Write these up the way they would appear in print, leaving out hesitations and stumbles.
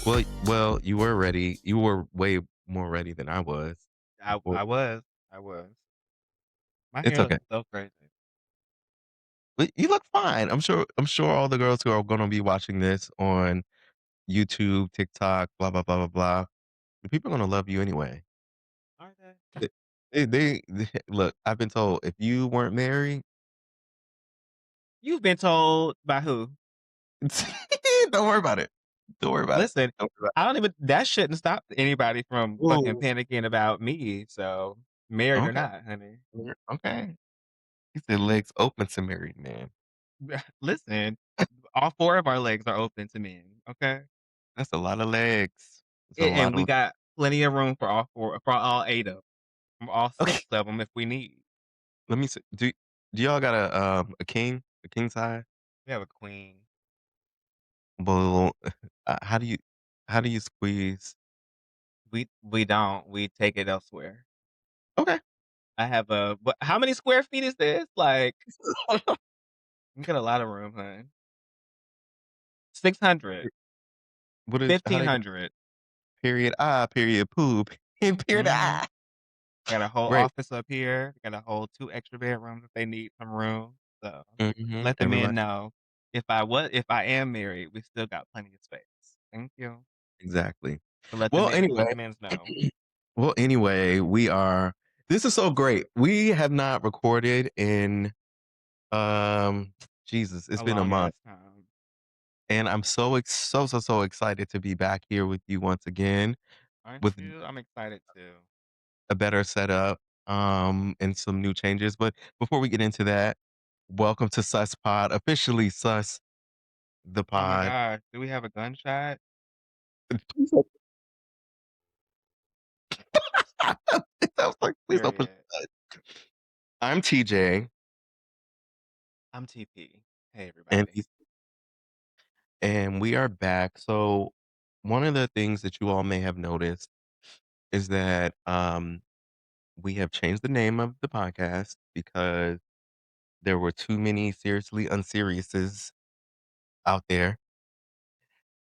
Well, you were ready. You were way more ready than I was. I Well, I was. I was. My it's hair looks okay. so crazy. But you look fine. I'm sure all the girls who are gonna be watching this on YouTube, TikTok, blah, blah, blah, blah, blah, the people are gonna love you anyway. Are they? Th they look, I've been told if you weren't married. You've been told by who? Don't worry about it. Don't worry about it. Listen, Don't worry I don't even that shouldn't stop anybody from about fucking it. panicking about me, so married or Okay. not, honey. Okay. He said legs open to married man. Listen, all 4 of our legs are open to men, okay? That's a lot of legs. That's a And lot we of got plenty of room for all 8 of 'em, all okay. 6 of them if we need. Let me see. Do y'all got a king size? We have a queen. Well, how do you squeeze? We don't, we take it elsewhere. Okay. I have a what how many square feet is this? Like, we got a lot of room, hun. 600, What is how they go? 1,500. Period I, period poop, and period Mhm. I. Got a whole Right. office up here, got a whole 2 extra bedrooms if they need some room, so let the men Everybody know if I am married, we still got plenty of space. Thank you. exactly. So let the Well, men let anyway the mens know. we are this is so great. We have not recorded in, um, Jesus, it's A been a long month, ass time. and I'm so excited to be back here with you once again Aren't with you? I'm excited too. a better setup, and some new changes, but before we get into that, welcome to Sus Pod, officially Sus the Oh my pod. gosh, do we have a gunshot? I was like, "Please don't push Period. the button." I'm TJ, I'm TP. Hey, and everybody. he's and we are back. So, one of the things that you all may have noticed is that, we have changed the name of the podcast because there were too many seriously unseriouses out there,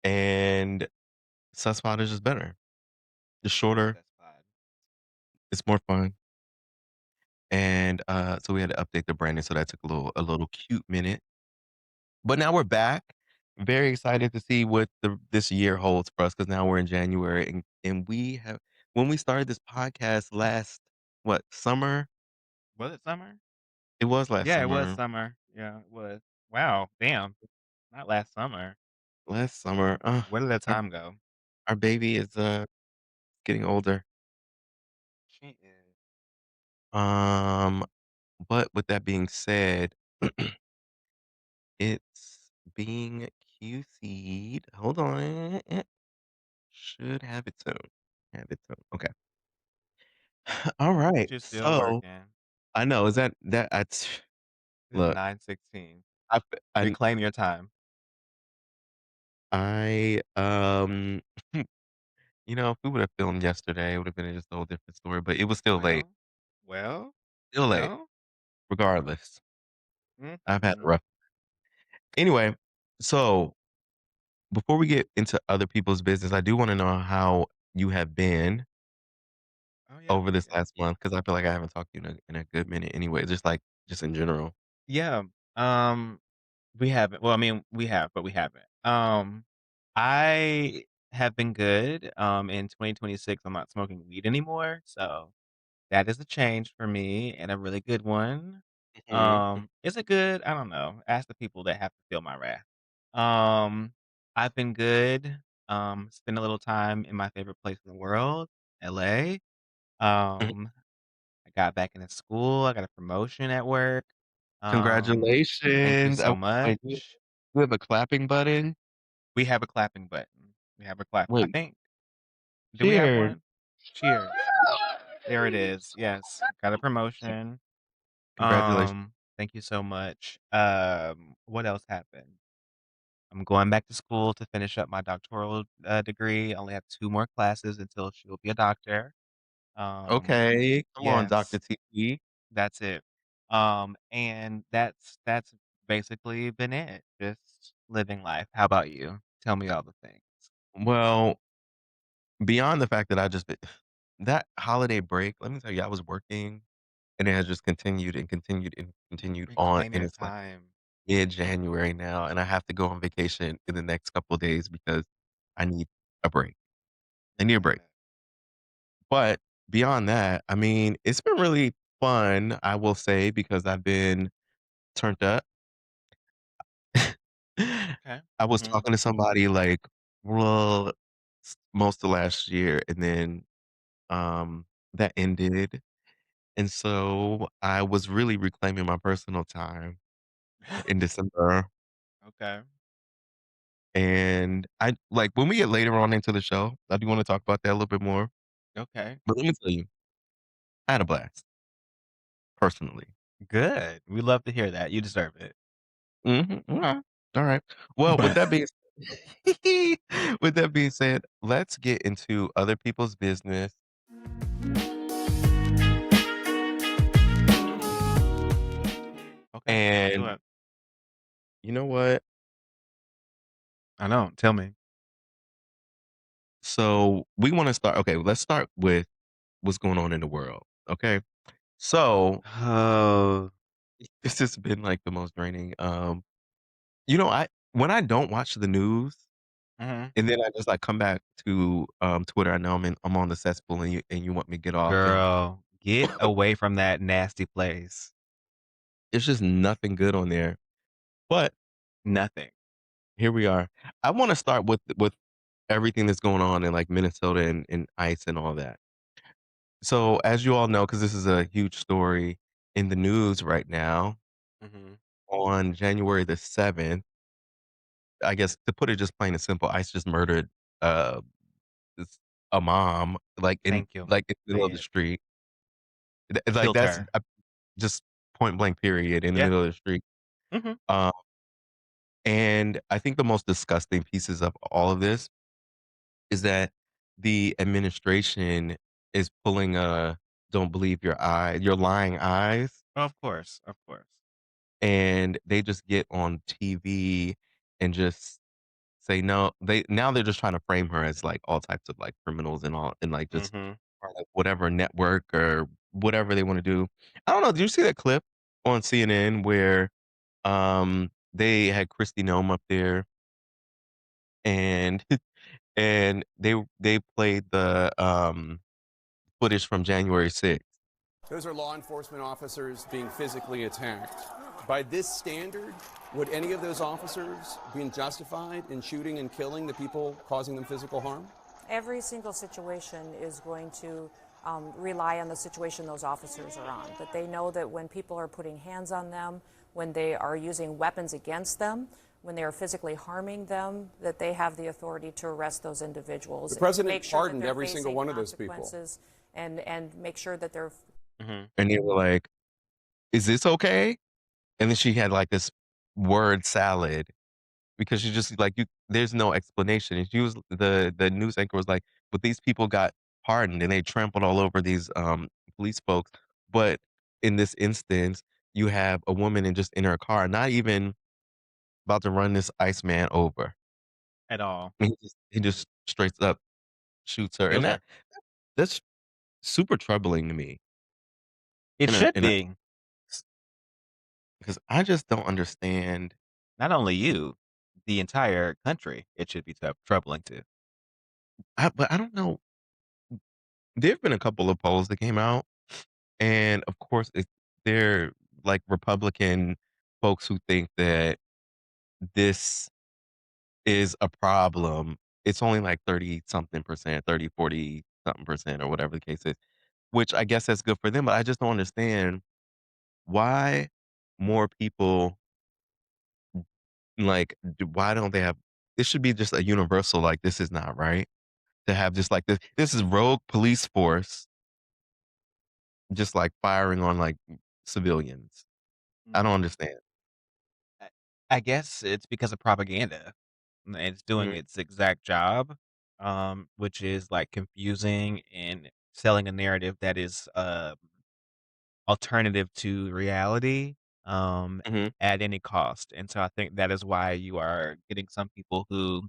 and Susspot is just better. It's I like shorter, that spot. it's more fun, and, so we had to update the branding, so that took a little cute minute. But now we're back. Very excited to see what this year holds for us because now we're in January, and we have when we started this podcast last, what, summer? Was it summer? It was last Yeah, it was summer. summer. Yeah, it was. Wow, damn. Not last summer. Last summer, Where did that our time go? our baby is, getting older. She is. Um, but with that being said, it's being QC'd. Hold on. Should have it soon. Have it soon. Okay. Look Alright. at you still So, working. I know, is that I It's look, 9:16. I f Reclaim your time. I if we would've filmed yesterday, it would've been just a whole different story, but it was still late. Well, well, Still late, well. regardless. I've had a Mhm. rough anyway, so before we get into other people's business, I do wanna know how you have been Oh, yeah, over this yeah. last month because I feel like I haven't talked to you in a good minute anyway, just in general. Yeah, we haven't well, I mean, we have, but we haven't. I have been good, in 2026, I'm not smoking weed anymore, so that is a change for me and a really good one. Mhm. Is it good? I don't know. Ask the people that have to feel my wrath. Um, I've been good. Spent a little time in my favorite place in the world, LA. Mhm. Um, I got back into school. I got a promotion at work. Thank you Congratulations. so Wait, much. you have a clapping button? We have a clapping button. We have a clap. I Wait, think. Do we have cheers. one? Cheers. There it is. Yes, got a promotion. Congratulations. Thank you so much. What else happened? I'm going back to school to finish up my doctoral degree. I only have 2 more classes until she will be a doctor. Um, Okay, come on, yes, Doctor T. that's it. And that's basically been it. Just living life. How about you? Tell me all the things. Well, beyond the fact that I just been that holiday break, let me tell you, I was working, and it has just continued and continued and continued on, and Reclaiming it's like time. mid-January now, and I have to go on vacation in the next couple of days because I need a break. I need a break. Yeah. But beyond that, I mean, it's been really fun, I will say, because I've been turned up. Okay. I was Mhm. talking to somebody like, well, most of last year, and then that ended. And so I was really reclaiming my personal time in December. Okay. And I like when we get later on into the show, I do want to talk about that a little bit more. Okay. But let me tell you, I had a blast personally. Good. We love to hear that. You deserve it. Okay. All right. Well, with that being with that being said, let's get into other people's business. Okay. Let's do And it. you know what? I know. Tell me. So we want to start. Okay, let's start with what's going on in the world. Okay. So Oh. this has been like the most draining. I when I don't watch the news Mhm. and then I just like come back to Twitter, I know I'm on the cesspool and you want me to get off and Girl, get away from that nasty place. it's just nothing good on there. But Nothing. here we are. I want to start with everything that's going on in like Minnesota and ice and all that. So as you all know, because this is a huge story in the news right now, Mhm. on January the 7th, I guess to put it just plain and simple, ICE just murdered uh this, a mom Thank you. in the middle Say of the it. street. Like Killed that's her. just point blank period in the Yeah. middle of the street. Mhm. Uh, and I think the most disgusting pieces of all of this is that the administration is pulling a "Don't believe your lying eyes," Of course. Of course. and they just get on TV and just say no. They're just trying to frame her as like all types of like criminals and all, and like just Mhm. or like whatever network or whatever they want to do. I don't know. Did you see that clip on CNN where they had Kristy Nome up there and and they played the footage from January 6th. Those are law enforcement officers being physically attacked. By this standard, would any of those officers be justified in shooting and killing the people causing them physical harm? Every single situation is going to rely on the situation those officers are on. That they know that when people are putting hands on them, when they are using weapons against them, when they are physically harming them, that they have the authority to arrest those individuals, The make president sure that pardoned they're every single facing one of those people. consequences, and make sure that they're. Mhm. And they were like, "Is this okay?" And then she had like this word salad because she just like you. There's no explanation. And she was the news anchor was like, "But these people got pardoned and they trampled all over these police folks." But in this instance, you have a woman in her car, not even about to run this Iceman over. At all. And he just straight up shoots her, and Killed her. that's super troubling to me. It should And be. because I just don't understand. Not only you, the entire country, it should be troubling to. But I don't know. There've been a couple of polls that came out, and of course, they're like Republican folks who think that this is a problem. It's only like 30 something percent, 30, 40 something percent, or whatever the case is, which I guess that's good for them. But I just don't understand why more people like, why don't they have it should be just a universal, like, this is not right to have just like this is rogue police force just like firing on like civilians. I don't Mhm. understand. I I guess it's because of propaganda, and it's doing Mhm, its exact job, which is, like, confusing and selling a narrative that is, alternative to reality, mhm, at any cost, and so I think that is why you are getting some people who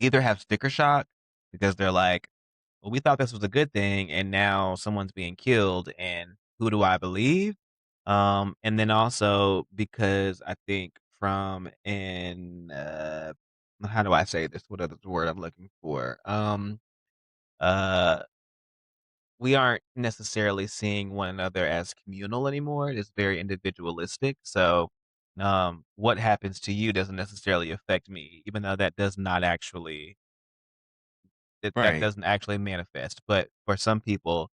either have sticker shock because they're like, "Well, we thought this was a good thing, and now someone's being killed, and who do I believe?" And then also because I think from an how do I say this? What other word I'm looking for? Uh, we aren't necessarily seeing one another as communal anymore. It's very individualistic. So, what happens to you doesn't necessarily affect me, even though that Right. doesn't actually manifest. But for some people,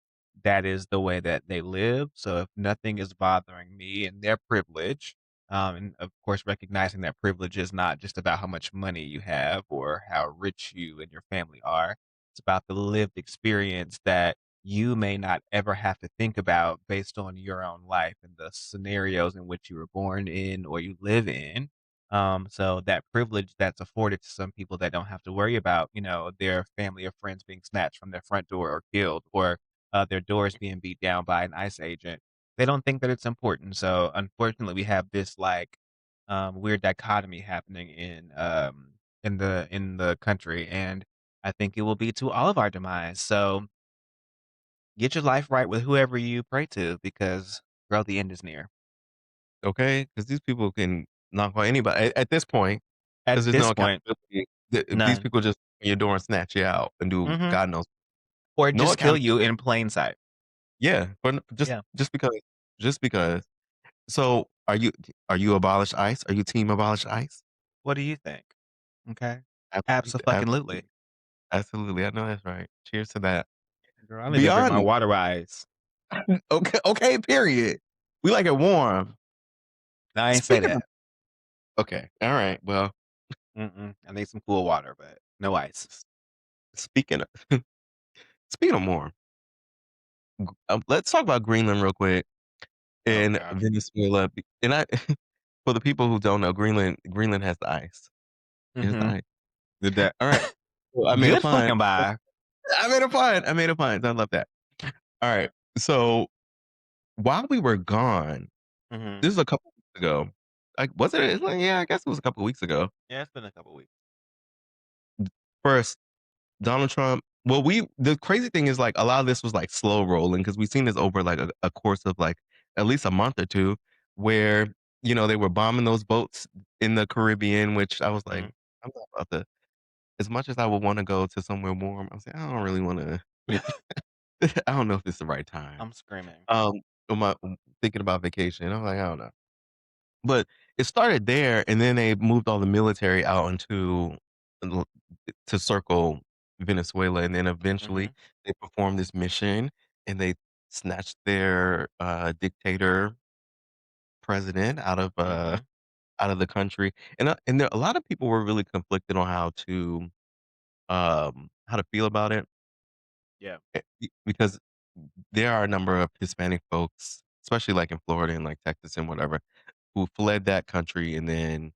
that is the way that they live. So if nothing is bothering me and their privilege, and of course recognizing that privilege is not just about how much money you have or how rich you and your family are. It's about the lived experience that you may not ever have to think about based on your own life and the scenarios in which you were born in or you live in. So that privilege that's afforded to some people that don't have to worry about, their family or friends being snatched from their front door or killed, or their doors being beat down by an ICE agent. They don't think that it's important. So unfortunately, we have this like weird dichotomy happening in the country, and I think it will be to all of our demise. So get your life right with whoever you pray to, because girl, the end is near. Okay, because these people can knock on anybody at this point, because At there's no this point, accountability. These none. people just open your door and snatch you out and do Hmm. God knows Or no just kill you accountability. in plain sight. Yeah, but Yeah. just because. So are you abolish ICE? Are you team abolish ICE? What do you think? Okay. Absolutely, Abso-fucking-lutely. absolutely, absolutely. I know that's right. Cheers to that. Girl, I don't even drink my Beyond water ice. okay, okay. Period. We like it warm. No, I ain't say Speaking of that. okay, all right. Well, Mm-mm. I need some cool water, but no ice. s- speaking of speaking of warm, let's talk about Greenland real quick Oh in god. Venezuela. And I, for the people who don't know, Greenland has the ice. It has the Mhm. ice. Did that All right. Well, I made a good pun. fucking buy. I made a pun. I made a pun. I love that. All right. So while we were gone, Mhm. this is a couple weeks ago. Like, was it? It's like, yeah, I guess it was a couple weeks ago. Yeah, it's been a couple weeks. First, Donald Trump. Well, the crazy thing is like a lot of this was like slow rolling because we've seen this over like a course of like at least a month or two, where they were bombing those boats in the Caribbean, which I was like, Mhm. I'm not about to. As much as I would want to go to somewhere warm, I was like, I don't really want to. I don't know if it's the right time. I'm screaming. Um, thinking about vacation, I'm like, I don't know. But it started there, and then they moved all the military out into l to circle Venezuela, and then eventually Mhm. they performed this mission, and they snatched their, dictator president Mhm. out of the country, and there a lot of people were really conflicted on how to feel about it, Yeah. because there are a number of Hispanic folks, especially, like, in Florida and, like, Texas and whatever, who fled that country and then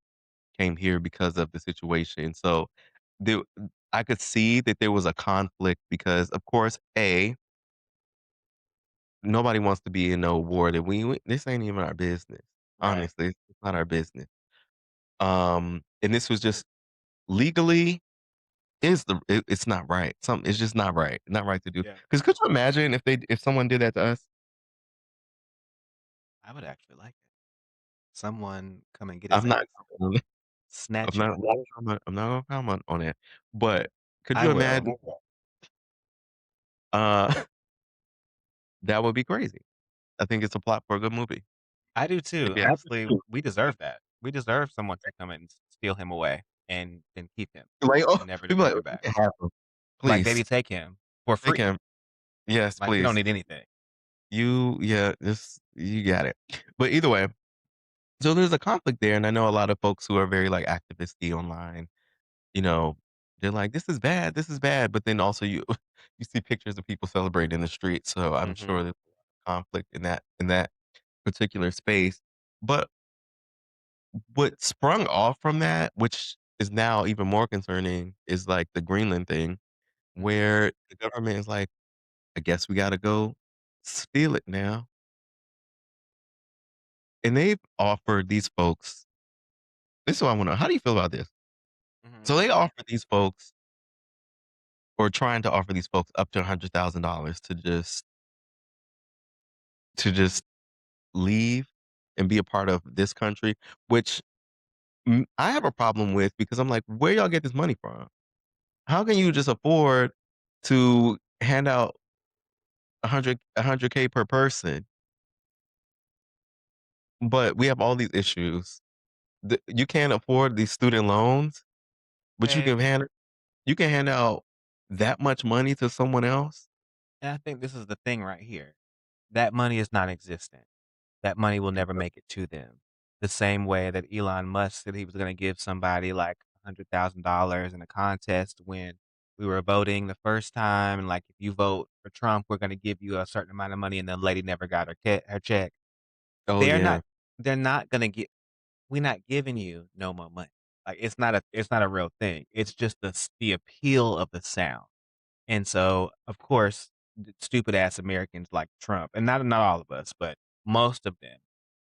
came here because of the situation. So there, I could see that there was a conflict because, of course, nobody wants to be in no war that this ain't even our business. Right. Honestly, it's not our business. And this was just legally it's not right. It's just not right. Not right to do. Yeah. Because could you imagine if someone did that to us? I would actually like it. Someone come and get his I'm not. ass. Snatch him. I'm not gonna comment on it. But could I you will. imagine? Uh, that would be crazy. I think it's a plot for a good movie. I do too. If you Honestly, actually we deserve that. We deserve someone to come and steal him away and then keep him like, oh, and never to people bring like, him "You back. can have him. Like, Please, baby, take him for take free. him. Yes, Like, we don't please. need anything. Yeah, you got it." But either way, so there's a conflict there, and I know a lot of folks who are very, like, activisty online, you know, they're like, this is bad," but then also you you see pictures of people celebrating in the street, so I'm Mhm. sure there's conflict in that particular space. But what sprung off from that, which is now even more concerning, is, like, the Greenland thing, Mhm. where the government is like, "I guess we gotta go steal it now." And they've offered these folks this is what I wanna know, how do you feel about this? So Mhm. they offered these folks or trying to offer these folks up to $100,000 to just leave and be a part of this country, which I have a problem with because I'm like, where y'all get this money from? How can you just afford to hand out 100K per person? But we have all these issues. You can't afford these student loans, but Babe, you can hand out that much money to someone else. and I think this is the thing right here. That money is non-existent. That money will never make it to them. The same way that Elon Musk said he was gonna give somebody like $100,000 in a contest when we were voting the first time, and like, "If you vote for Trump, we're gonna give you a certain amount of money," and the lady never got her check. Oh They're yeah. not they're not gonna get we're not giving you no more money. Like, it's not a real thing. It's just the appeal of the sound. And so, of course, stupid ass Americans like Trump, and not all of us, but most of them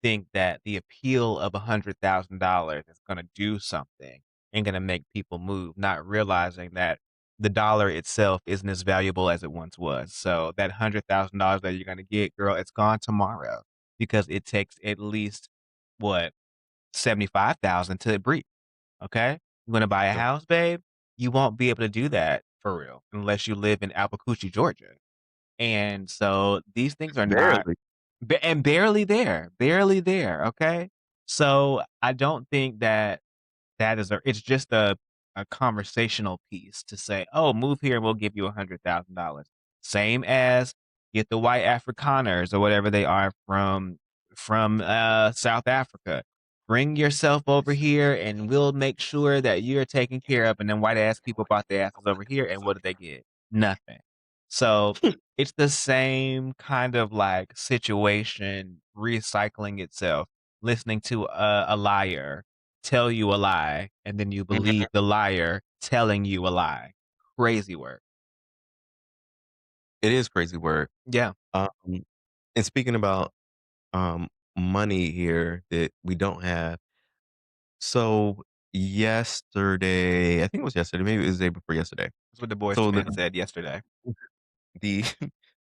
think that the appeal of $100,000 is going to do something and going to make people move, not realizing that the dollar itself isn't as valuable as it once was. So that $100,000 that you're going to get, girl, it's gone tomorrow because it takes at least what 75,000 to breathe. Okay, you want to buy a Yep. house, babe? You won't be able to do that for real unless you live in Albuquerque, Georgia. And so these things are not Barely. and barely there, okay? So I don't think that that is it's just a conversational piece to say, "Oh, move here and we'll give you $100,000." Same as get the white Afrikaners or whatever they are from South Africa. Bring yourself over here and we'll make sure that you're taken care of. And then white ass people brought their asses over here and what did they get? Nothing. So it's the same kind of like situation recycling itself, listening to a liar tell you a lie, and then you Mhm. believe the liar telling you a lie. Crazy work. It is crazy work. Yeah. Um, and speaking about um, money here that we don't have. So yesterday, I think it was yesterday, maybe it was the day before yesterday. That's what the boys So to the men said yesterday. the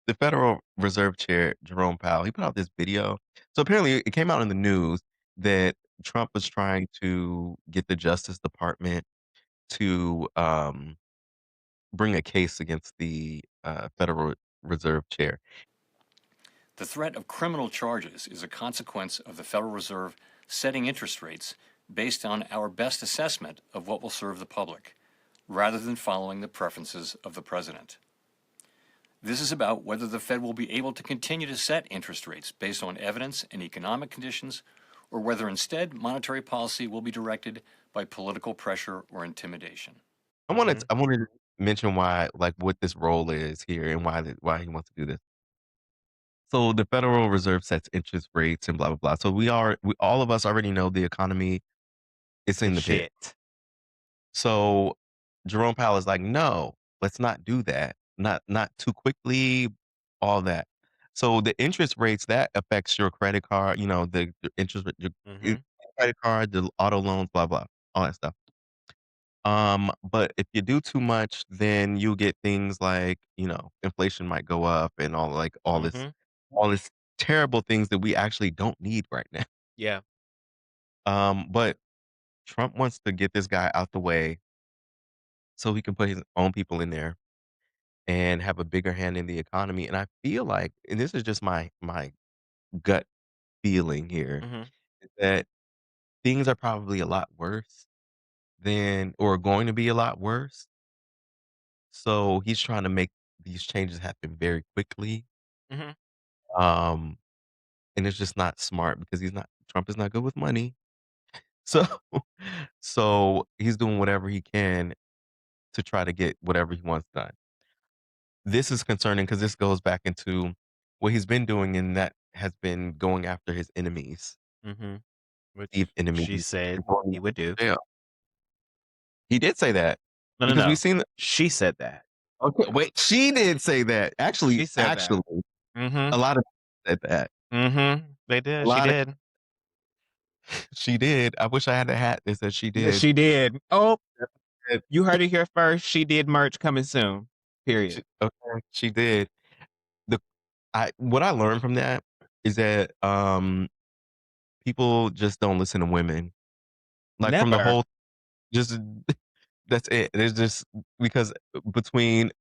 the Federal Reserve Chair Jerome Powell, he put out this video. So apparently, it came out in the news that Trump was trying to get the Justice Department to bring a case against the Federal Reserve Chair. The threat of criminal charges is a consequence of the Federal Reserve setting interest rates based on our best assessment of what will serve the public, rather than following the preferences of the president. This is about whether the Fed will be able to continue to set interest rates based on evidence and economic conditions, or whether instead monetary policy will be directed by political pressure or intimidation. Mhm. I wanted to mention why, like, what this role is here and why he wants to do this. So the Federal Reserve sets interest rates and blah blah blah. So we all of us already know the economy is in It's the pit. shit. So Jerome Powell is like, no, let's not do that. Not too quickly, all that. So the interest rates that affects your credit card, the interest rate, your Mhm. credit card, the auto loans, blah blah, all that stuff. But if you do too much, then you get things like, inflation might go up and Mhm. all this terrible things that we actually don't need right now. Yeah. But Trump wants to get this guy out the way so he can put his own people in there and have a bigger hand in the economy. And I feel like, and this is just my gut feeling here, Mhm. is that things are probably a lot worse than or going to be a lot worse. So he's trying to make these changes happen very quickly. Mhm. Um, and it's just not smart because Trump is not good with money. So so he's doing whatever he can to try to get whatever he wants done. This is concerning because this goes back into what he's been doing, and that has been going after his enemies, Mhm. deep Which she enemies, and said throwing he them would in do. jail. He did say that No, no, because we've no. seen. She said that. Okay, wait, she did say that. She said that. Actually, a Mhm. lot of people said that. Mhm. They A did. She lot of did. she did. I wish I had a hat that said she Yeah, did. she did. Oh, Yep. you heard it here first. She did merch coming soon. Period. Okay, she did. The what I learned from that is that, people just don't listen to women. Like, from the Never. whole just that's it. It's just because between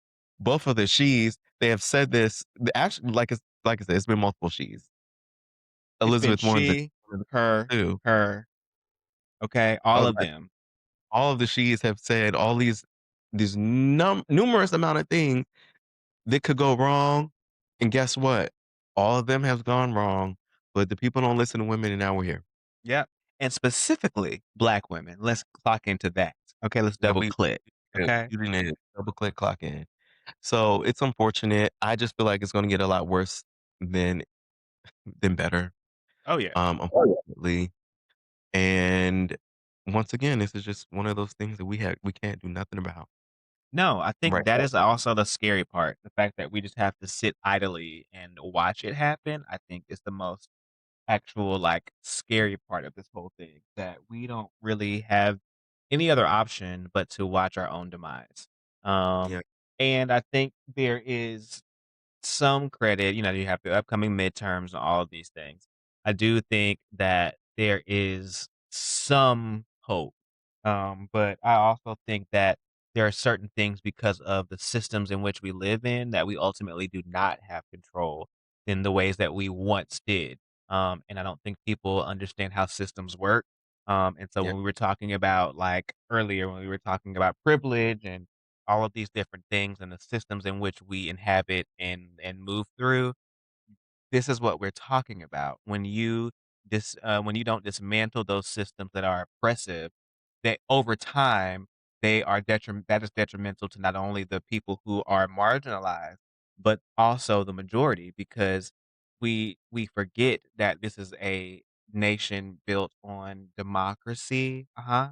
both of the she's, they have said this actually, like I said, it's been multiple she's. It's been Elizabeth Warren's she, her, too. her, okay? All Oh, of them. all of the she's have said all these numerous amount of things that could go wrong, and guess what? All of them have gone wrong, but the people don't listen to women, and now we're here. Yep. And specifically black women. Let's clock into that. Okay, let's Yeah, double click. Okay? you need to double click clock in. So it's unfortunate. I just feel like it's gonna get a lot worse than better, Oh yeah. unfortunately. And once again, this is just one of those things that we can't do nothing about No, I think right that now. is also the scary part. The fact that we just have to sit idly and watch it happen, I think is the most actual, like, scary part of this whole thing, that we don't really have any other option but to watch our own demise. Um, Yeah, and I think there is some credit, you have the upcoming midterms and all of these things. I do think that there is some hope. But I also think that there are certain things because of the systems in which we live in that we ultimately do not have control in the ways that we once did. And I don't think people understand how systems work. And so yeah. when we were talking about, like, earlier, when we were talking about privilege and all of these different things and the systems in which we inhabit and move through, this is what we're talking about. When you don't dismantle those systems that are oppressive, that over time that is detrimental to not only the people who are marginalized, but also the majority, because we forget that this is a nation built on democracy. Uh-huh.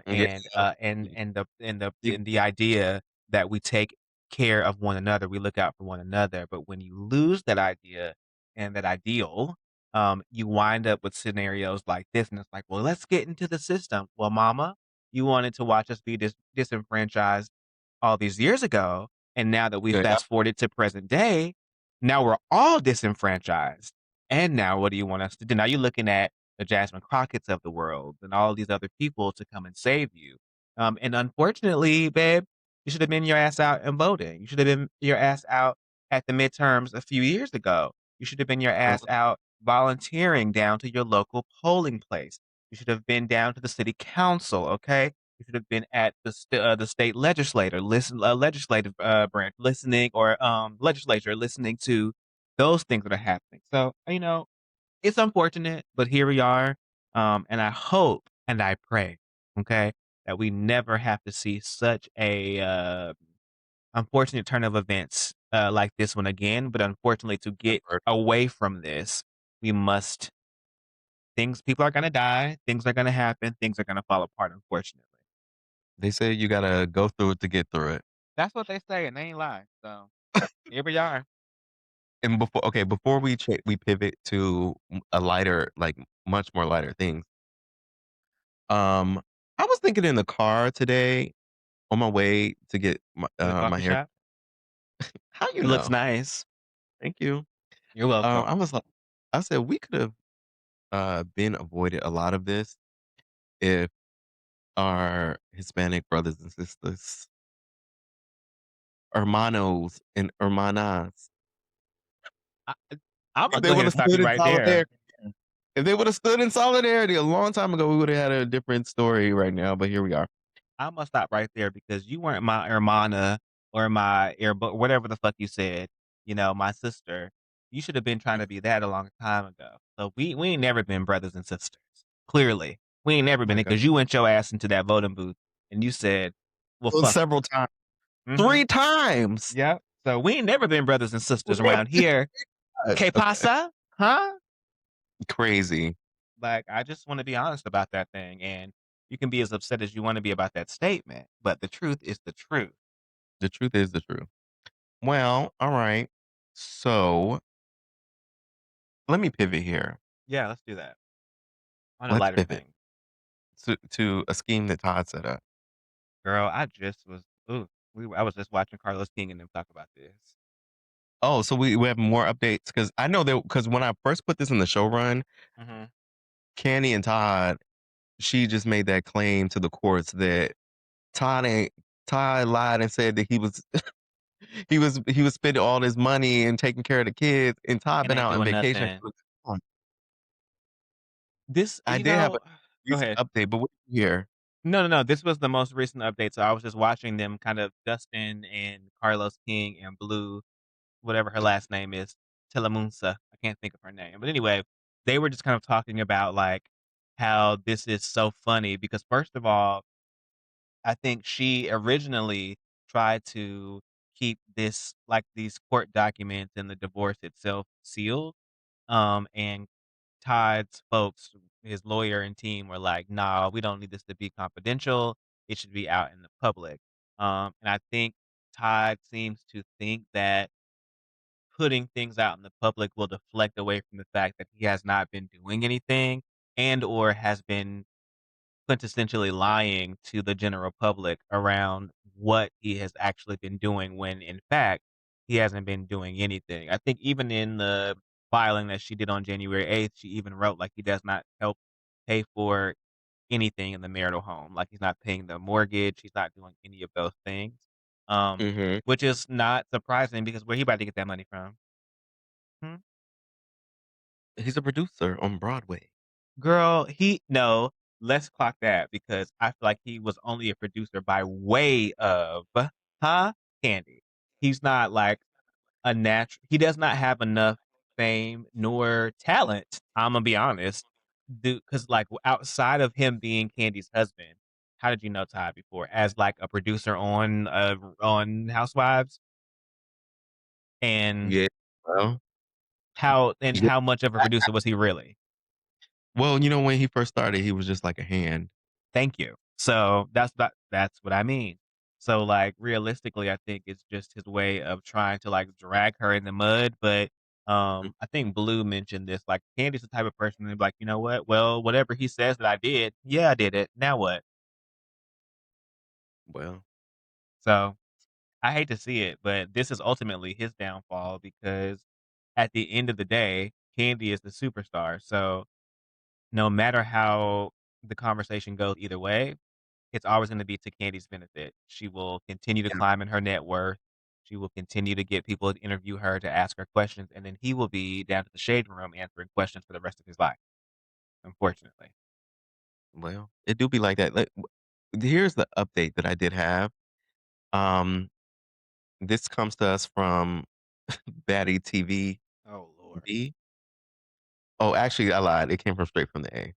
Yeah. And the idea that we take care of one another, we look out for one another. But when you lose that idea and that ideal, you wind up with scenarios like this, and it's like, well, let's get into the system. Well, mama, you wanted to watch us be disenfranchised all these years ago, and now that we Yeah. fast forwarded to present day, now we're all disenfranchised. And now what do you want us to do? Now you're looking at the Jasmine Crockett's of the world and all these other people to come and save you. And unfortunately, babe, you should have been your ass out and voting. You should have been your ass out at the midterms a few years ago. You should have been your ass out volunteering down to your local polling place. You should have been down to the city council, okay? You should have been at the state legislative branch listening, or legislature listening to those things that are happening. So, it's unfortunate, but here we are. And I hope and I pray, okay, that we never have to see such a unfortunate turn of events like this one again. But unfortunately, to get away from this, we must. People are gonna die. Things are gonna happen. Things are gonna fall apart. Unfortunately, They say you gotta go through it to get through it. that's what they say, and they ain't lying. So here we are. And before we pivot to a lighter, like, much more lighter things, um, I was thinking in the car today on my way to get To the my coffee hair. shop. How you It looks know? nice. Thank you. You're welcome. I was like, I said we could have been avoided a lot of this if our Hispanic brothers and sisters, hermanos and hermanas, I, I'm if gonna they go ahead would and have stop stood you in right there. solidarity, if they would have stood in solidarity a long time ago, we would have had a different story right now. But here we are. I'm gonna stop right there because you weren't my hermana or my but whatever the fuck you said. My sister. You should have been trying to be that a long time ago. So we ain't never been brothers and sisters. Clearly, we ain't never Oh been my it God. because you went your ass into that voting booth and you said, "Well, Well, fuck it." several times, Mm-hmm. 3 times. Yep. So we ain't never been brothers and sisters around here. Que Okay, pasa? Huh? crazy. Like, I just want to be honest about that thing. And you can be as upset as you want to be about that statement, but the truth is the truth. The truth is the truth. Well, all right. So let me pivot here. Yeah, let's do that on a Let's lighter pivot thing. to a scheme that Todd set up. Girl, I just was, ooh. I was just watching Carlos King and them talk about this. Oh, so we have more updates because I know that because when I first put this in the show run, Mhm. Candy and Todd, she just made that claim to the courts that Todd ain't Todd lied and said that he was he was spending all his money and taking care of the kids, and Todd And been ain't out on doing vacation. nothing. This I you did have a know Go recent ahead. update, but what did you hear? No, no, no, this was the most recent update, so I was just watching them kind of Dustin and Carlos King and Blue, whatever her last name is, Telemunsa, I can't think of her name, but anyway, they were just kind of talking about, like, how this is so funny because first of all, I think she originally tried to keep this like, these court documents and the divorce itself sealed, and Todd's folks, his lawyer and team were like, "Nah, we don't need this to be confidential. It should be out in the public." And I think Todd seems to think that putting things out in the public will deflect away from the fact that he has not been doing anything and or has been quintessentially lying to the general public around what he has actually been doing when in fact he hasn't been doing anything. I think even in the filing that she did on January 8th, she even wrote like he does not help pay for anything in the marital home. Like he's not paying the mortgage, he's not doing any of those things. Um, Mhm. which is not surprising because where he about to get that money from? Hmm? He's a producer on Broadway. Girl, he no, let's clock that because I feel like he was only a producer by way of huh? Candy. He's not like he does not have enough fame nor talent, Imma be honest, because like, outside of him being Candy's husband, how did you know Todd before? As, like, a producer on Housewives? And Yeah. Well, yeah. how much of a producer was he really? Well, when he first started, he was just like a hand. Thank you. So, that's what I mean. So, like, realistically, I think it's just his way of trying to, like, drag her in the mud, but, Mm, I think Blue mentioned this, like, Candy's the type of person to be like, "You know what? Well, whatever he says that I did, yeah, I did it. Now what?" well, So, I hate to see it, but this is ultimately his downfall because at the end of the day, Candy is the superstar, so no matter how the conversation goes either way, it's always gonna be to Candy's benefit. She will continue to yeah, climb in her net worth. She will continue to get people to interview her to ask her questions, and then he will be down to the shade room answering questions for the rest of his life, unfortunately. well, it do be like that. Here's the update that I did have. Um, this comes to us from Batty TV Oh, Lord. B. Oh, actually, I lied. It came from straight from the A.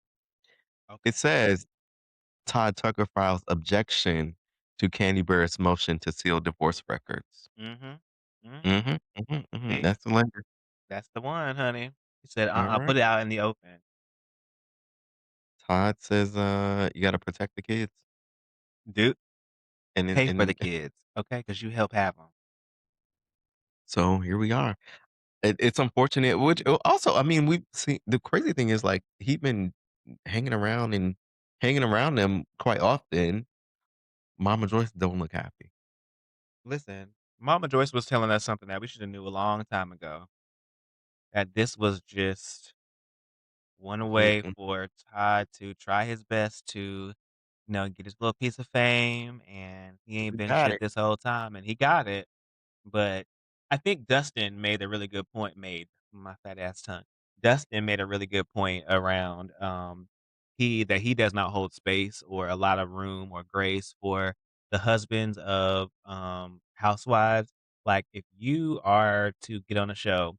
It Okay. says Todd Tucker files objection to Candy Burris motion to seal divorce records. Mhm. Mhm. Mhm, mhm, mhm. See? That's the lender. That's the one, honey. He said, All right. put it out in the open." Todd says, you gotta protect the kids. Dude, And then pay for the and kids, okay? Because you help have them. so here we are. It's unfortunate, which also, I mean, we've seen the crazy thing is like he been hanging around them quite often. Mama Joyce don't look happy. Listen, Mama Joyce was telling us something that we shoulda knew a long time ago, that this was just one way Mm-mm. for Todd to try his best to, get his little piece of fame, and he ain't We been got shit it. this whole time, and he got it. But I think Dustin made a really good point made my fat ass tongue. Dustin made a really good point around, he does not hold space or a lot of room or grace for the husbands of, housewives. Like, if you are to get on a show,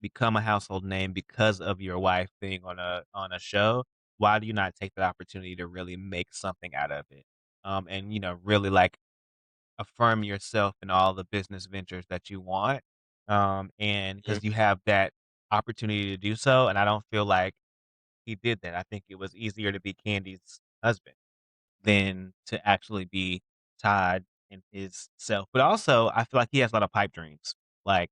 become a household name because of your wife being on a show, why do you not take that opportunity to really make something out of it? And, really, like, affirm yourself in all the business ventures that you want, and Mm, because you have that opportunity to do so, and I don't feel like he did that. I think it was easier to be Candy's husband than to actually be Todd and his self. But also, I feel like he has a lot of pipe dreams. Like,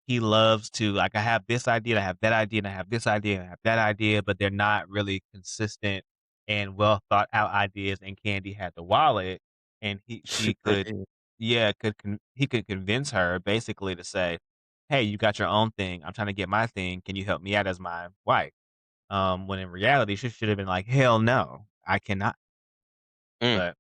he loves to like, "I have this idea, and I have that idea, and I have this idea, and I have that idea," but they're not really consistent and well thought out ideas, and Candy had the wallet, and she she sure could did. yeah, he could convince her basically to say, "Hey, you got your own thing. I'm trying to get my thing. Can you help me out as my wife?" When in reality, she should have been like, "Hell no, I cannot." Mm, But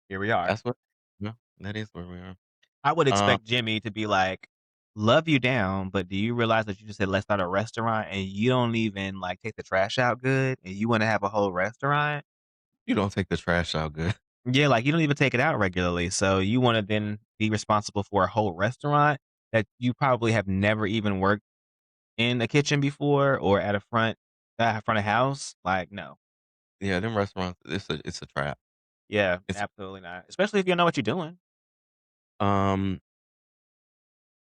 here we are. that's what yeah, that is where we are. I would Um, expect Jimmy to be like, "Love you down, but do you realize that you just said let's start a restaurant and you don't even like take the trash out good and you want to have a whole restaurant?" you don't take the trash out good. Yeah, like, you don't even take it out regularly, so you wanna then be responsible for a whole restaurant that you probably have never even worked in a kitchen before or at a front of house? Like, no. Yeah, them restaurants, it's a trap. Yeah, It's absolutely not, especially if you know what you're doing. um,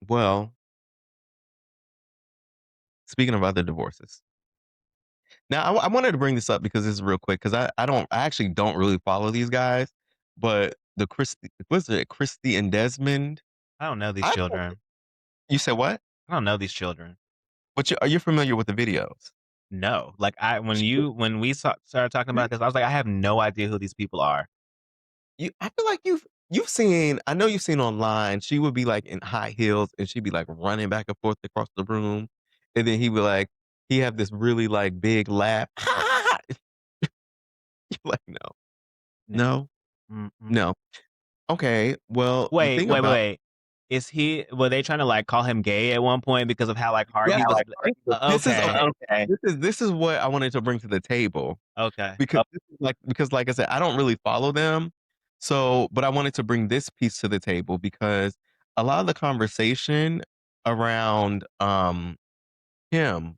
well, speaking of other divorces. Now, I wanted to bring this up because this is real quick because I actually don't really follow these guys, but the Christy was it Christy and Desmond? I don't know these I don't children. You said what? I don't know these children. But are you familiar with the videos? No, like, when we started talking about this, I was like, "I have no idea who these people are." I feel like you've seen I know you've seen online, she would be, like, in high heels, and she'd be, like, running back and forth across the room, and then he have this really, like, big laugh. You're like, "No, No. no, Mm-mm. no." Okay, well, the Wait, thing wait, wait, about wait. Were they trying to, like, call him gay at one point because of how, like, hard yeah, he was this is okay, okay. This is what I wanted to bring to the table okay. because like I said, I don't really follow them, so but I wanted to bring this piece to the table because a lot of the conversation around, him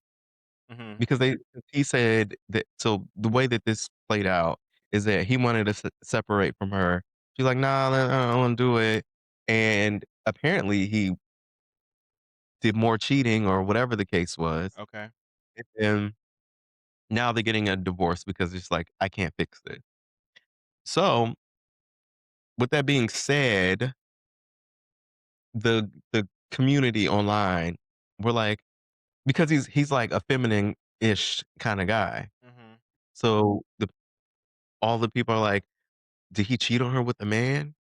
Mhm. because he said that so the way that this played out is that he wanted to separate from her. She's like, "Nah, I don't wanna do it," and apparently he did more cheating or whatever the case was, Okay. and now they're getting a divorce because it's like, "I can't fix it." So, with that being said, the community online were like because he's like a feminine-ish kinda guy. Mhm. So, all the people are like, "Did he cheat on her with a man?"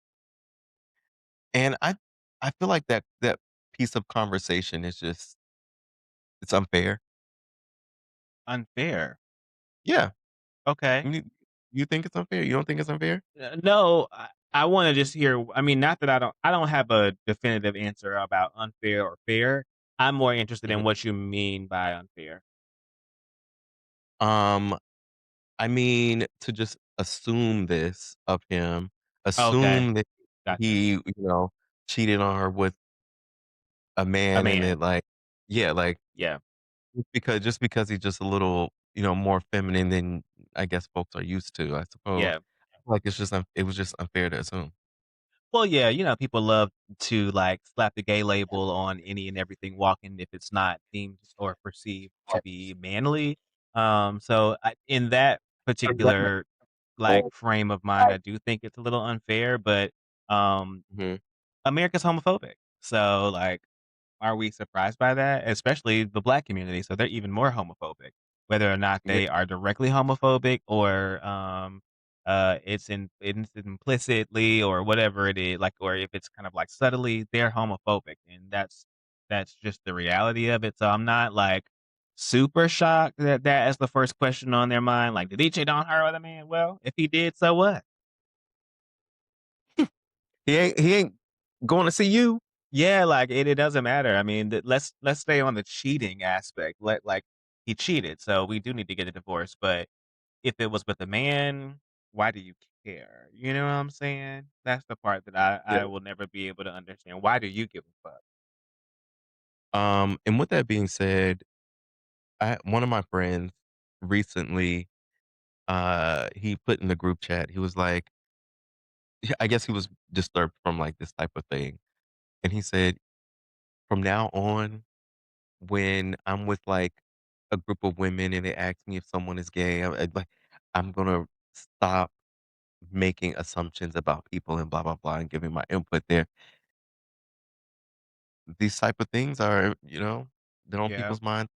And I feel like that piece of conversation is just it's unfair. Unfair. Yeah. Okay. You think it's unfair? You don't think it's unfair? No, I wanna just hear I mean, not that I don't have a definitive answer about unfair or fair. I'm more interested Mhm. in what you mean by unfair. Um, I mean, to just assume this of him, Okay, assume that gotcha. he, cheated on her with a A man and man. that, like yeah, like, Yeah, just because he's just a little, more feminine than I guess folks are used to, I suppose. yeah. Like, it was just unfair to assume. Well, yeah, people love to, like, slap the gay label on any and everything walking if it's not deemed or perceived to be manly. So in that particular, like, frame of mind, I do think it's a little unfair, but, um, Mhm. America's homophobic. So, like, are we surprised by that? Especially the Black community, so they're even more homophobic, whether or not Yeah. they are directly homophobic or, it's implicitly or whatever it is, like, or if it's kind of, like, subtly, they're homophobic, and that's just the reality of it, so I'm not, like, super shocked that that is the first question on their mind, like, "Did he cheat on her with a man?" Well, if he did, so what? He ain't going to see you. Yeah, like, it doesn't matter. I mean, let's stay on the cheating aspect. Like, he cheated, so we do need to get a divorce, but if it was with a man, why do you care? You know what I'm saying? That's the part that Yeah. I will never be able to understand. Why do you give a fuck? And with that being said, one of my friends recently, he put in the group chat, he was like I guess he was disturbed from, like, this type of thing, and he said, "From now on, when I'm with, like, a group of women and they ask me if someone is gay, I'm gonna stop making assumptions about people and blah, blah, blah, and giving my input there." These type of things are, they're on Yeah. people's minds.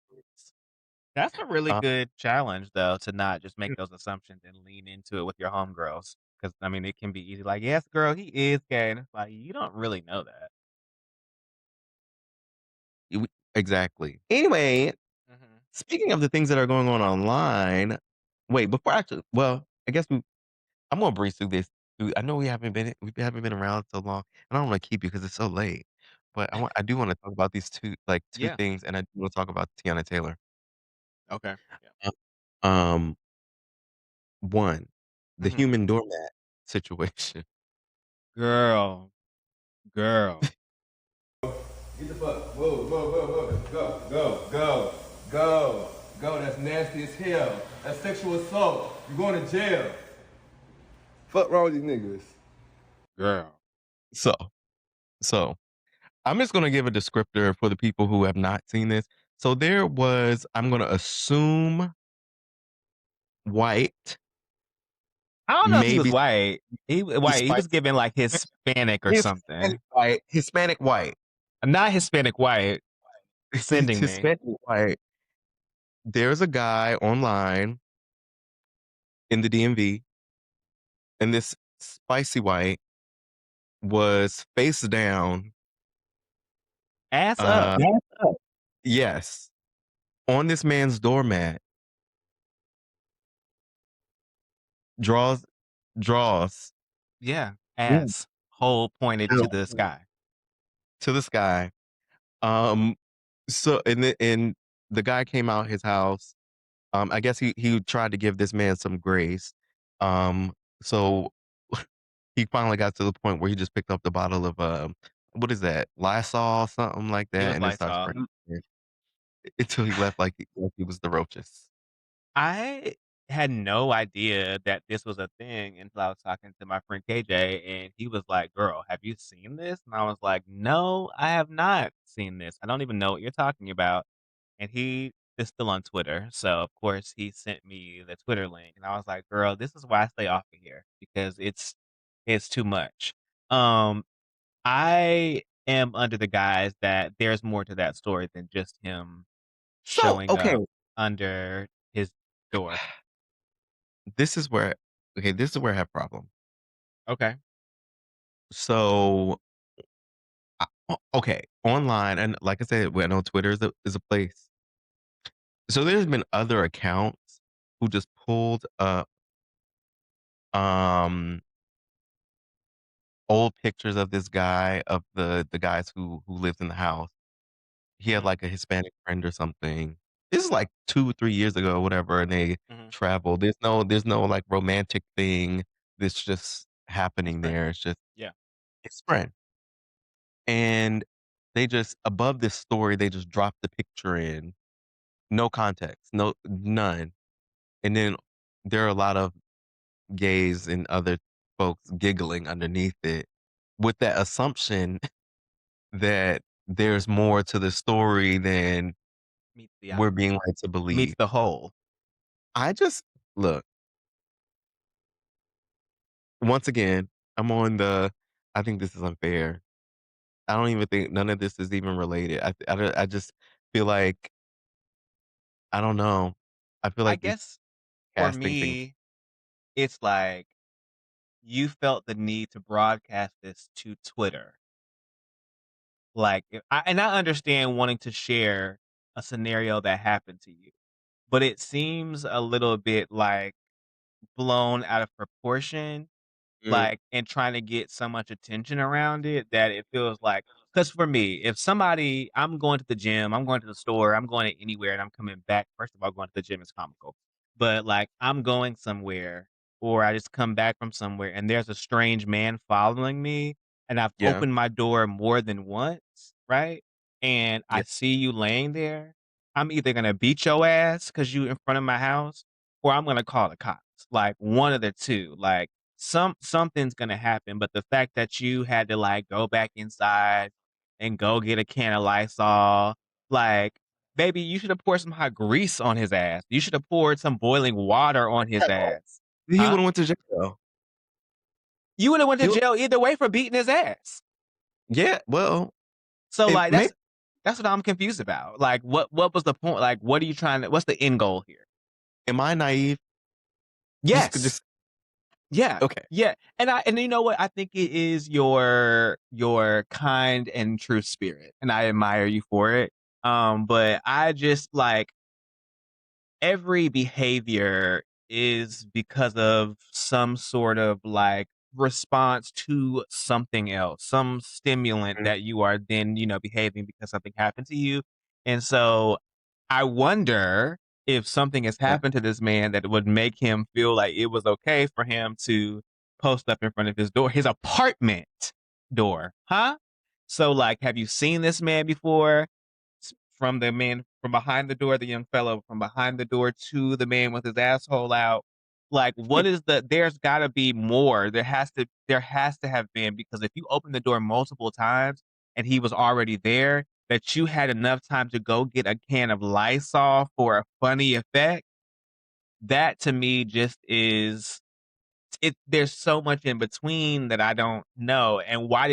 That's a really Uh, good challenge, though, to not just make those assumptions and lean into it with your homegirls. Because I mean, it can be easy, like, "Yes, girl, he is gay," and it's like, you don't really know that. exactly. Anyway, Mhm. speaking of the things that are going on online, wait, before actually, well, I guess I'm gonna breeze through this. I know we haven't been around so long, and I don't want to keep you because it's so late. But I do want to talk about these two Yeah. things, and I do want to talk about Tiana Taylor. Okay. Yeah. Uh, Um, one, the Mhm. human doormat situation. Girl, girl. Get the fuck. Whoa, whoa, whoa, whoa. Go, go, go, go, go. That's nasty as hell. That's sexual assault. You're going to jail. Fuck wrong with these niggas. Girl. So, so I'm just gonna give a descriptor for the people who have not seen this. So there was, I'm gonna assume white, I don't know if he was maybe white. White. He spicy, was giving, like, Hispanic or something. Hispanic white, Not Hispanic white, sending me. Hispanic white. There's a guy online in the DMV, and this spicy white was face down. Ass up. Uh, yes, on this man's doormat, draws, draws Yeah. Ooh. Ass. Hole pointed to the sky. to the sky. Um, so and the guy came out his house. I guess he tried to give this man some grace. So he finally got to the point where he just picked up the bottle of what is that? Lysol, something like It that, was and then started Lysol. spraying it until he left like he was the roaches. I had no idea that this was a thing until I was talking to my friend KJ, and he was like, "Girl, have you seen this?" And I was like, "No, I have not seen this. I don't even know what you're talking about." And he is still on Twitter, so of course he sent me the Twitter link, and I was like, "Girl, this is why I stay off of here because it's too much." Um, I am under the guise that there's more to that story than just him So showing okay, up under his door. this is where this is where I have problem. Okay. So okay, online, and like I said, I know Twitter is a place. So there's been other accounts who just pulled up um old pictures of this guy, of the guys who lived in the house. He had Mhm, like a Hispanic friend or something. This is like 2 or 3 years ago or whatever, and they mhm. traveled. There's no like romantic thing that's just His happening friend. there. It's just Yeah. his friend. And they just, above this story, they just dropped the picture in. No context, none. And then there are a lot of gays and other folks giggling underneath it with that assumption that there's more to the story than Meets the eye. we're being led to Meets believe. the whole. I just look, once again, I'm on the I think this is unfair. I don't even think none of this is even related. I just feel like I don't know. I feel I like it's guess for casting things. me, it's like you felt the need to broadcast this to Twitter. Like, and I understand wanting to share a scenario that happened to you, but it seems a little bit like blown out of proportion, Mm, like, and trying to get so much attention around it that it feels like, because for me, if somebody I'm going to the gym, I'm going to the store, I'm going to anywhere, and I'm coming back, first of all, going to the gym is comical, but, like, I'm going somewhere, or I just come back from somewhere, and there's a strange man following me, and I've yeah, opened my door more than once, right? And yeah. I see you laying there, I'm either gonna beat your ass because you in front of my house, or I'm gonna call the cops, like, one of the 2, like, something's gonna happen, but the fact that you had to, like, go back inside and go get a can of Lysol, like, baby, you should have poured some hot grease on his ass. You should have poured some boiling water on his ass. He Huh? would've went to jail. You would have went to He would jail either way for beating his ass. Yeah, well, So, it like, may that's That's what I'm confused about. Like, what was the point? Like, what are you trying to? What's the end goal here? Am I naive? Yes. Yeah. Okay. Yeah. And you know what? I think it is your kind and true spirit, and I admire you for it. But I just like every behavior is because of some sort of like response to something else, some stimulant Mhm. that you are then, behaving because something happened to you. And so I wonder if something has Yeah. happened to this man that would make him feel like it was okay for him to post up in front of his door, his apartment door, huh? So, like, have you seen this man before? From the man from behind the door, the young fellow from behind the door to the man with his asshole out. Like, what is there's gotta be more. There has to have been, because if you open the door multiple times and he was already there, that you had enough time to go get a can of Lysol for a funny effect, that to me just is there's so much in between that I don't know. And why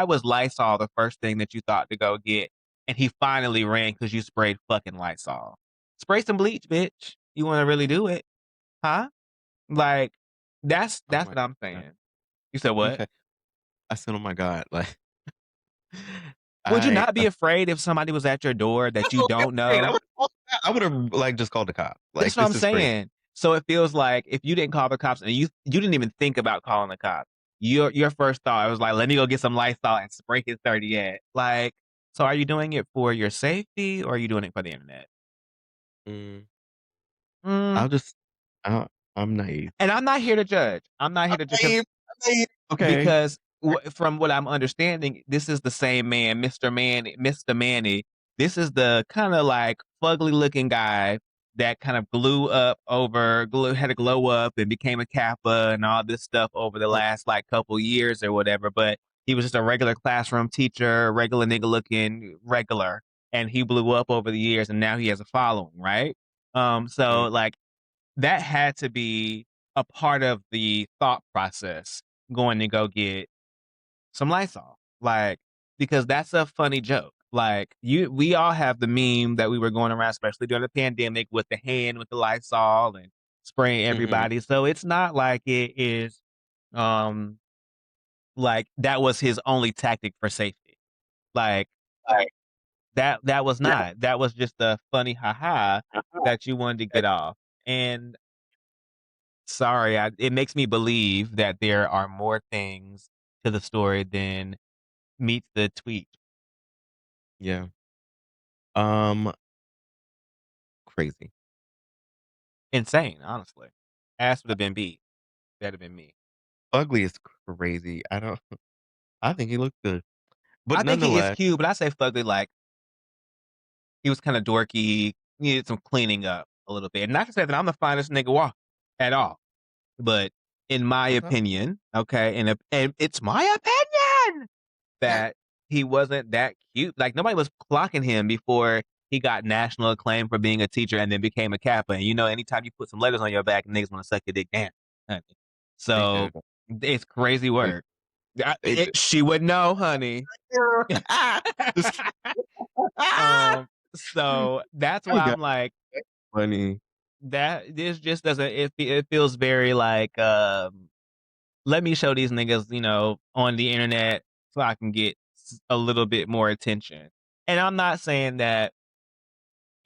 was Lysol the first thing that you thought to go get? And he finally ran because you sprayed fucking Lysol. Spray some bleach, bitch. You want to really do it, huh? Like that's Oh that's my what I'm god. saying. You said what? Okay. I said, "Oh my god," like, Would you I not be afraid if somebody was at your door that you don't I know? would've called I would've, like, just called the cops. Like, That's what I'm this is crazy. saying. So it feels like if you didn't call the cops and you didn't even think about calling the cops, your first thought was like, "Let me go get some Lysol and spray his dirty ass." Like, so are you doing it for your safety or are you doing it for the internet? Mm, Mm, I'll just I'm naive. and I'm not here to judge. I'm not here I'm to judge naive. I'm naive. Okay. because from what I'm understanding, this is the same man, Mr. Manny. This is the kind of like fugly looking guy that kind of had a glow up and became a Kappa and all this stuff over the Uh, last like couple years or whatever. But he was just a regular classroom teacher, regular nigga looking regular, and he blew up over the years, and now he has a following, right? So mm, like that had to be a part of the thought process going to go get some Lysol. Like, because that's a funny joke. Like, we all have the meme that we were going around, especially during the pandemic, with the hand with the Lysol and spraying mhm. everybody. So it's not like it is, um, like that was his only tactic for safety. Like Like, that was yeah. not. That was just a funny haha that you wanted to get off. And sorry, it makes me believe that there are more things to the story than meets the tweet. Yeah. Um, crazy. Insane, honestly. Ass would have been beat. That'd have been me. Ugly is crazy. I think he looked good. But I think he is nonetheless, cute, but I say fugly like he was kind of dorky, needed some cleaning up a little bit. Not to say that I'm the finest nigga walk at all, but in my okay. opinion, okay, and it's my opinion that he wasn't that cute. Like nobody was clocking him before he got national acclaim for being a teacher and then became a Kappa. And anytime you put some letters on your back, niggas want to suck your dick down, honey. They So do. it's crazy They work. they do. She would know, honey. Just So that's I why got I'm like funny. that. This just doesn't. It feels very like let me show these niggas, on the internet so I can get a little bit more attention. And I'm not saying that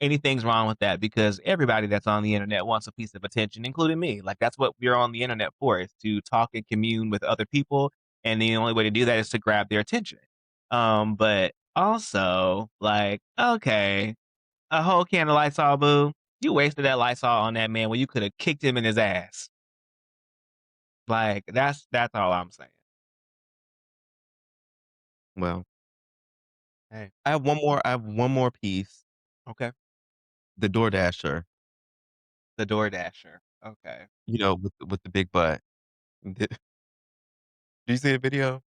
anything's wrong with that because everybody that's on the internet wants a piece of attention, including me. Like that's what we're on the internet for, is to talk and commune with other people. And the only way to do that is to grab their attention. But also like, okay, a whole can of Lysol, boo. You wasted that Lysol on that man when you could have kicked him in his ass. Like that's all I'm saying. Well, Hey, I have one more piece. okay. The DoorDasher, The DoorDasher. Okay. with the big butt. Did you see the video?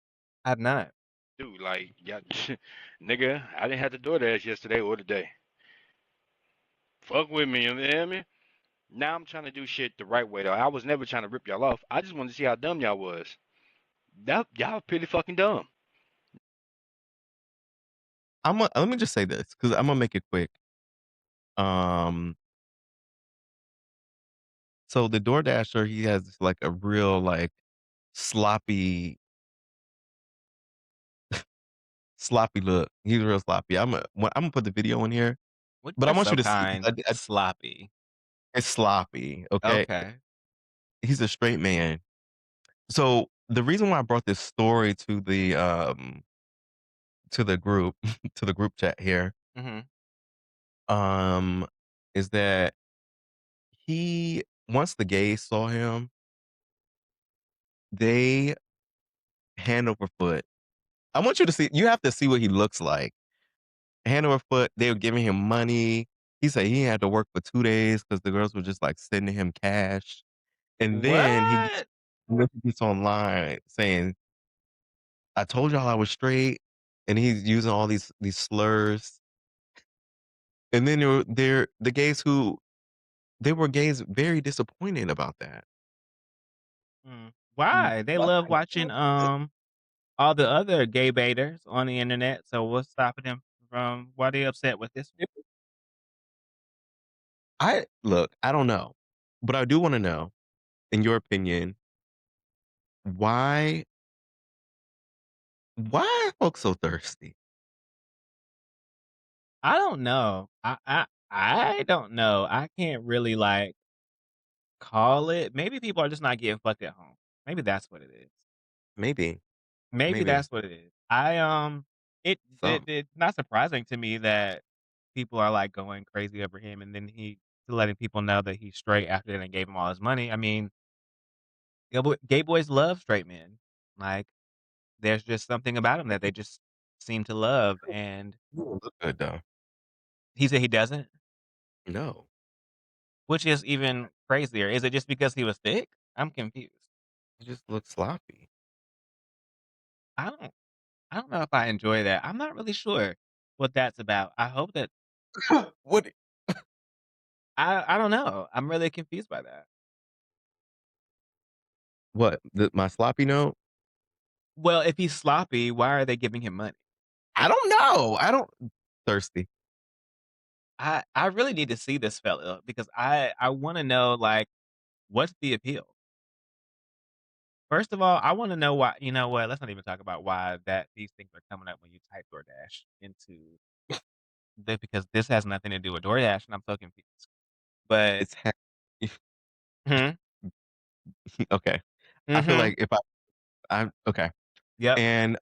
I've not. Dude, like, yeah, nigga, I didn't have to DoorDash yesterday or today. Fuck with me, you hear me? Now I'm trying to do shit the right way though. I was never trying to rip y'all off. I just wanted to see how dumb y'all was. That y'all pretty fucking dumb. let me just say this because I'm gonna make it quick. Um, so the DoorDasher, he has like a real like sloppy, sloppy look. He's real sloppy. I'm gonna put the video in here, What but I that's want so you to see. kind. Sloppy. It's sloppy. Okay, Okay. he's a straight man. So the reason why I brought this story to the group to the group chat here Mhm. um is that he once the gays saw him, they hand over foot. I want you to see. You have to see what he looks like. Hand over foot. They were giving him money. He said he had to work for 2 days because the girls were just like sending him cash. And then What? he gets online saying, "I told y'all I was straight," and he's using all these slurs. And then the gays who they were gays very disappointed about that. Mm. Why? They Like, love watching, all the other gay baiters on the internet, so what's stopping them from why they upset with this one? I look, I don't know, but I do wanna know, in your opinion, why why are folks so thirsty? I don't know. I don't know. I can't really, like, call it. Maybe people are just not getting fucked at home. Maybe that's what it is. Maybe, Maybe maybe. that's what it is. It's not surprising to me that people are, like, going crazy over him, and then he letting people know that he's straight after they gave him all his money. I mean, gay boys love straight men. Like, there's just something about him that they just seem to love, and He don't look good though. he said he doesn't, No, which is even crazier. Is it just because he was thick? I'm confused. he just looks sloppy. I don't I don't know if I enjoy that. I'm not really sure what that's about. I hope that What I don't know. I'm really confused by that. my sloppy note? Well, if he's sloppy, why are they giving him money? I don't know. I don't thirsty. I really need to see this fella because I wanna know, like, what's the appeal? First of all, I wanna know why you know what, let's not even talk about why that these things are coming up when you type DoorDash into the because this has nothing to do with DoorDash, and I'm so confused. But It's Mhm, okay. I feel mhm, like if I'm okay. yep, And,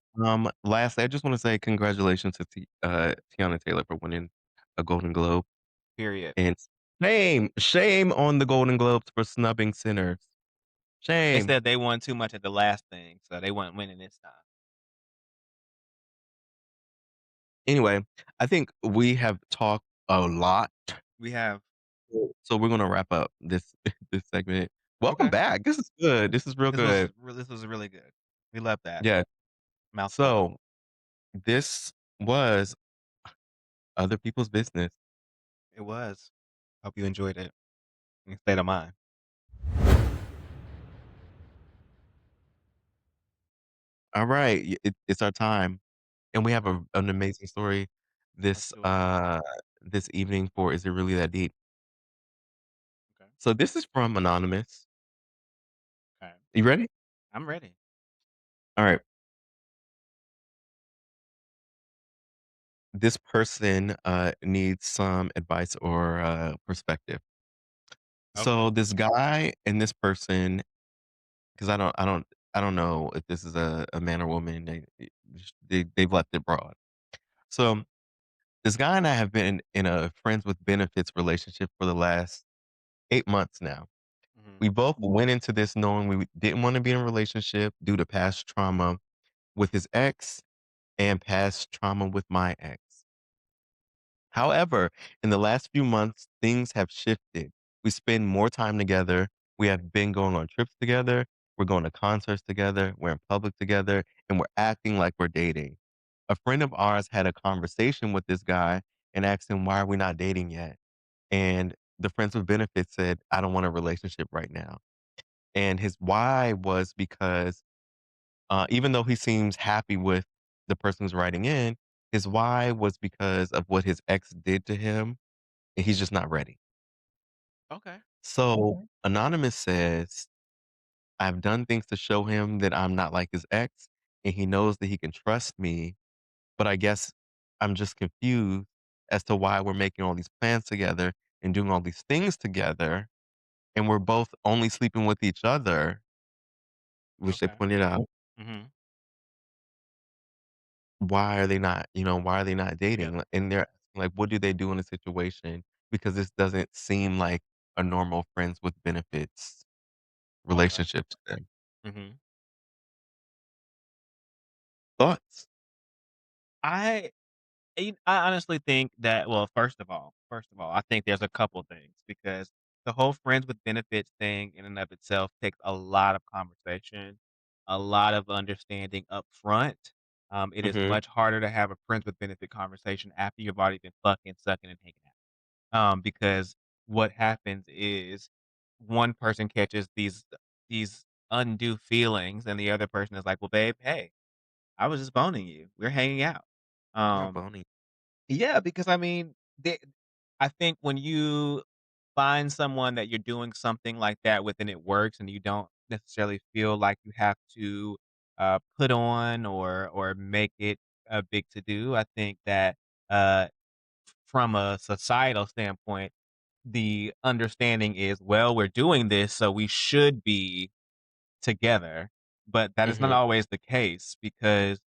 lastly, I just wanna say congratulations to Teyana Taylor for winning a Golden Globe, period. and shame on the Golden Globes for snubbing Sinners. They Shame. said they won too much at the last thing, so they weren't winning this time. Anyway, I think we have talked a lot, We have so we're gonna wrap up this this segment. Welcome okay. back. This is good. This is real good. This was really good. We love that. Yeah. Mouthful. So, this was other people's business. It was. Hope you enjoyed it. And state of mind. Alright, it's our time, and we have an amazing story Let's this, do it. uh, this evening for Is It Really That Deep? Okay. So this is from Anonymous. Okay. You ready? I'm ready. Alright. This person, needs some advice or, perspective. Okay. So this guy and this person, because I don't know if this is a man or woman, they've left it broad. So, this guy and I have been in a friends with benefits relationship for the last 8 months now. Mhm. We both went into this knowing we didn't wanna be in a relationship due to past trauma with his ex and past trauma with my ex. However, in the last few months, things have shifted. We spend more time together. We have been going on trips together. We're going to concerts together. We're in public together, and we're acting like we're dating. A friend of ours had a conversation with this guy and asked him, "Why are we not dating yet?" And the friends with benefits said, "I don't want a relationship right now." And his why was because even though he seems happy with the person who's writing in, his why was because of what his ex did to him, and he's just not ready. Okay. So, Anonymous says, "I've done things to show him that I'm not like his ex, and he knows that he can trust me, but I guess I'm just confused as to why we're making all these plans together and doing all these things together, and we're both only sleeping with each other," which they Okay. pointed out. Mhm. Why are they not, why are they not Yeah. dating? And they're asking, like, what do they do in a situation? Because this doesn't seem like a normal friends with benefits Okay. relationship to them. Mhm. Thoughts? I I honestly think that well, first of all, I think there's a couple things because the whole friends with benefits thing in and of itself takes a lot of conversation, a lot of understanding up front. It is Mhm. much harder to have a friends with benefit conversation after you've already been fucking, sucking, and hanging out. Because what happens is one person catches these undue feelings, and the other person is like, "Well, babe, hey, I was just boning you. We're hanging out." Not Um, bony. yeah, because I mean, I think when you find someone that you're doing something like that with and it works, and you don't necessarily feel like you have to put on or make it a big to do, I think that uh, from a societal standpoint, the understanding is, well, we're doing this, so we should be together. But that is not Mhm. always the case because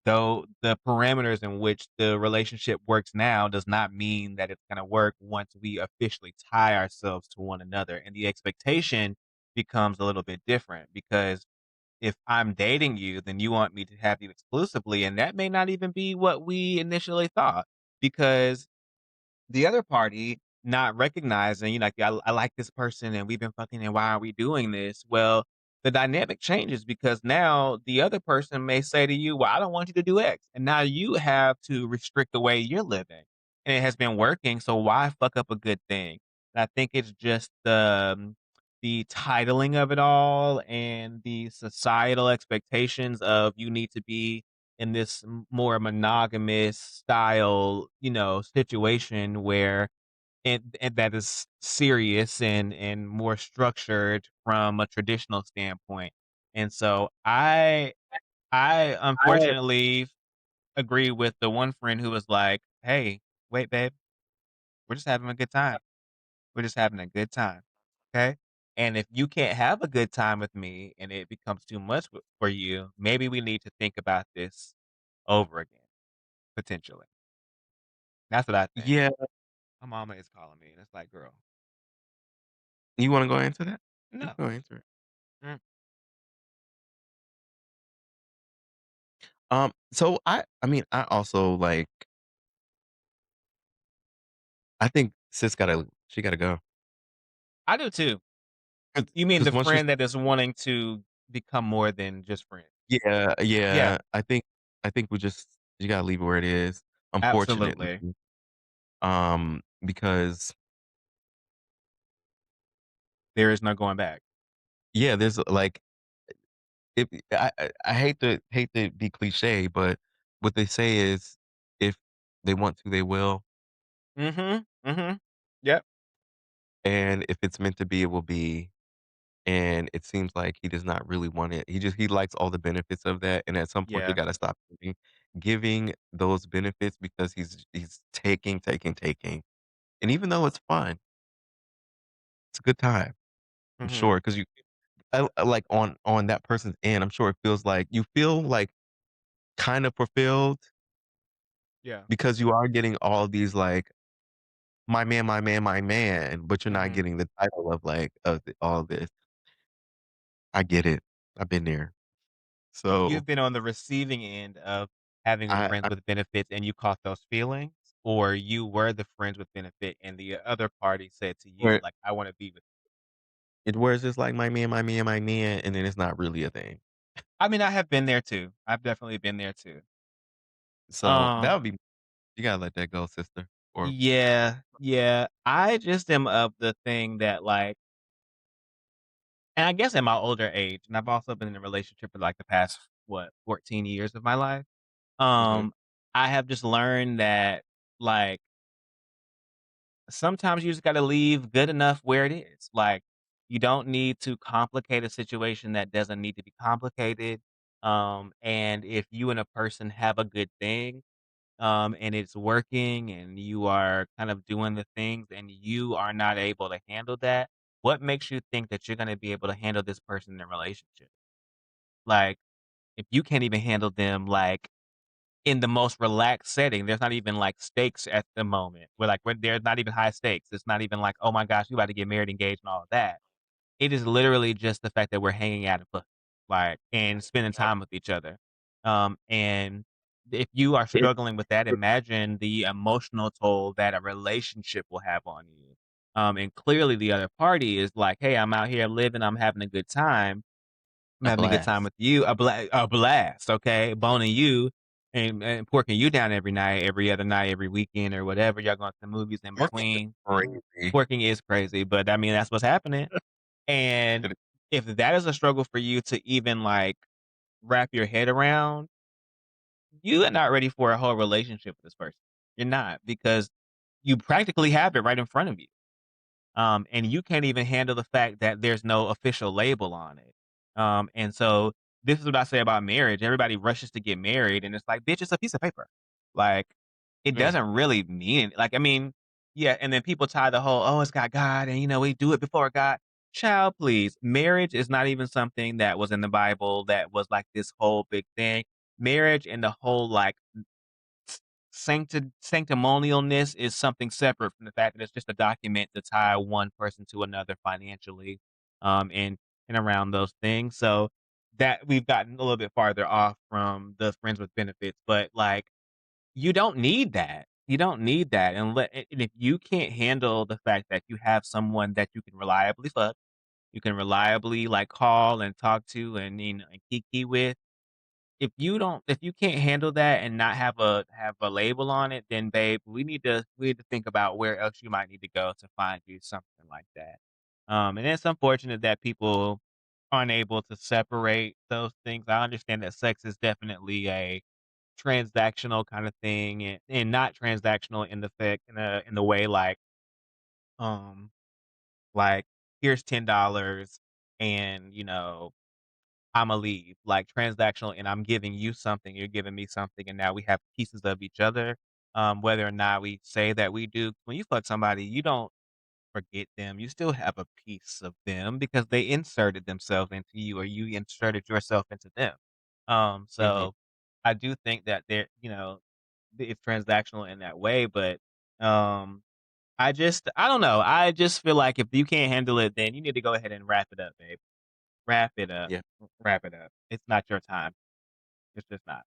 though the parameters in which the relationship works now does not mean that it's gonna work once we officially tie ourselves to one another, and the expectation becomes a little bit different because if I'm dating you, then you want me to have you exclusively, and that may not even be what we initially thought because the other party not recognizing, like, I like this person and we've been fucking and why are we doing this? Well, the dynamic changes because now the other person may say to you, well, I don't want you to do X. And now you have to restrict the way you're living. And it has been working. So why fuck up a good thing? And I think it's just the titling of it all and the societal expectations of you need to be in this more monogamous style, situation where and that is serious and more structured from a traditional standpoint. And so I unfortunately agree with the one friend who was like, "Hey, wait, babe, we're just having a good time. We're just having a good time, okay? And if you can't have a good time with me and it becomes too much for you, maybe we need to think about this over again, potentially." That's what I think. Yeah. My mama is calling me, and it's like, "Girl, You wanna go into that? You no." can go into it. Mm. So I mean, I also, like, I think sis she gotta go. I do too. Cause You mean 'cause the once you friend that is wanting to become more than just friends? Yeah, Yeah, yeah, I think we just you gotta leave it where it is, unfortunately, absolutely. because There is no going back. yeah, there's, like, if I hate to be cliche, but what they say is, if they want to, they will, Mhm, mhm. Yep, and if it's meant to be, it will be, and it seems like he does not really want it. He likes all the benefits of that, and at some point, they yeah. gotta stop giving those benefits because he's taking, taking, taking, and even though it's fun, it's a good time, I'm Mhm, sure, because like, on that person's end, I'm sure it feels like you feel, like, kind of fulfilled yeah. because you are getting all these, like, "My man, my man, my man," but you're not Mhm. getting the title of, like, of all this. I get it. I've been there. So, You've been on the receiving end of having a friends I with benefits and you caught those feelings, or you were the friends with benefit and the other party said to you, where like, "I wanna be with." where it's just like, "My man, my man, my man," and then it's not really a thing. I mean, I have been there too. I've definitely been there too. So, that Um, would be you gotta let that go, sister, or yeah, yeah. I just am of the thing that, like, and I guess in my older age, and I've also been in a relationship for, like, the past, what, 14 years of my life. mhm. I have just learned that, like, sometimes you just gotta leave good enough where it is. Like, you don't need to complicate a situation that doesn't need to be complicated. And if you and a person have a good thing, and it's working and you are kind of doing the things and you are not able to handle that, what makes you think that you're gonna be able to handle this person in a relationship? Like, if you can't even handle them, like, in the most relaxed setting, there's not even, like, stakes at the moment. Where there's not even high stakes. It's not even like, "Oh my gosh, we about to get married, engaged, and all of that." It is literally just the fact that we're hanging out and like, and spending time with each other. And if you are struggling with that, imagine the emotional toll that a relationship will have on you. And clearly the other party is like, "Hey, I'm out here living, I'm having a good time. I'm A having a good time blast. with you, a blast, okay? Boning you and porking you down every night, every other night, every weekend or whatever. Y'all going to the movies in Working is between. crazy. Porking is crazy, but I mean that's what's happening. And if that is a struggle for you to even like wrap your head around, you are not ready for a whole relationship with this person. You're not because you practically have it right in front of you. And you can't even handle the fact that there's no official label on it. And so this is what I say about marriage. Everybody rushes to get married, and it's like, bitch, it's a piece of paper. Like, it Yeah. doesn't really mean like, I mean, yeah, and then people tie the whole, oh, it's got God, and we do it before God. Child, please. Marriage is not even something that was in the Bible that was like this whole big thing. Marriage and the whole like sanctimonialness is something separate from the fact that it's just a document to tie one person to another financially, and around those things. So that we've gotten a little bit farther off from the friends with benefits, but like you don't need that. You don't need that, and if you can't handle the fact that you have someone that you can reliably fuck, you can reliably like call and talk to, and and kiki with, if you can't handle that and not have a label on it, then babe, we need to think about where else you might need to go to find you something like that. And it's unfortunate that people aren't able to separate those things. I understand that sex is definitely a transactional kind of thing, and not transactional in the fact in the way um like here's $10 and Imma leave, like, transactional, and I'm giving you something, you're giving me something, and now we have pieces of each other, whether or not we say that we do. When you fuck somebody, you don't forget them, you still have a piece of them because they inserted themselves into you or you inserted yourself into them. Mhm. So I do think that it's transactional in that way, but, um, I don't know, I just feel like if you can't handle it, then you need to go ahead and wrap it up, babe. Wrap it up. Yeah. Wrap it up. It's not your time. It's just not.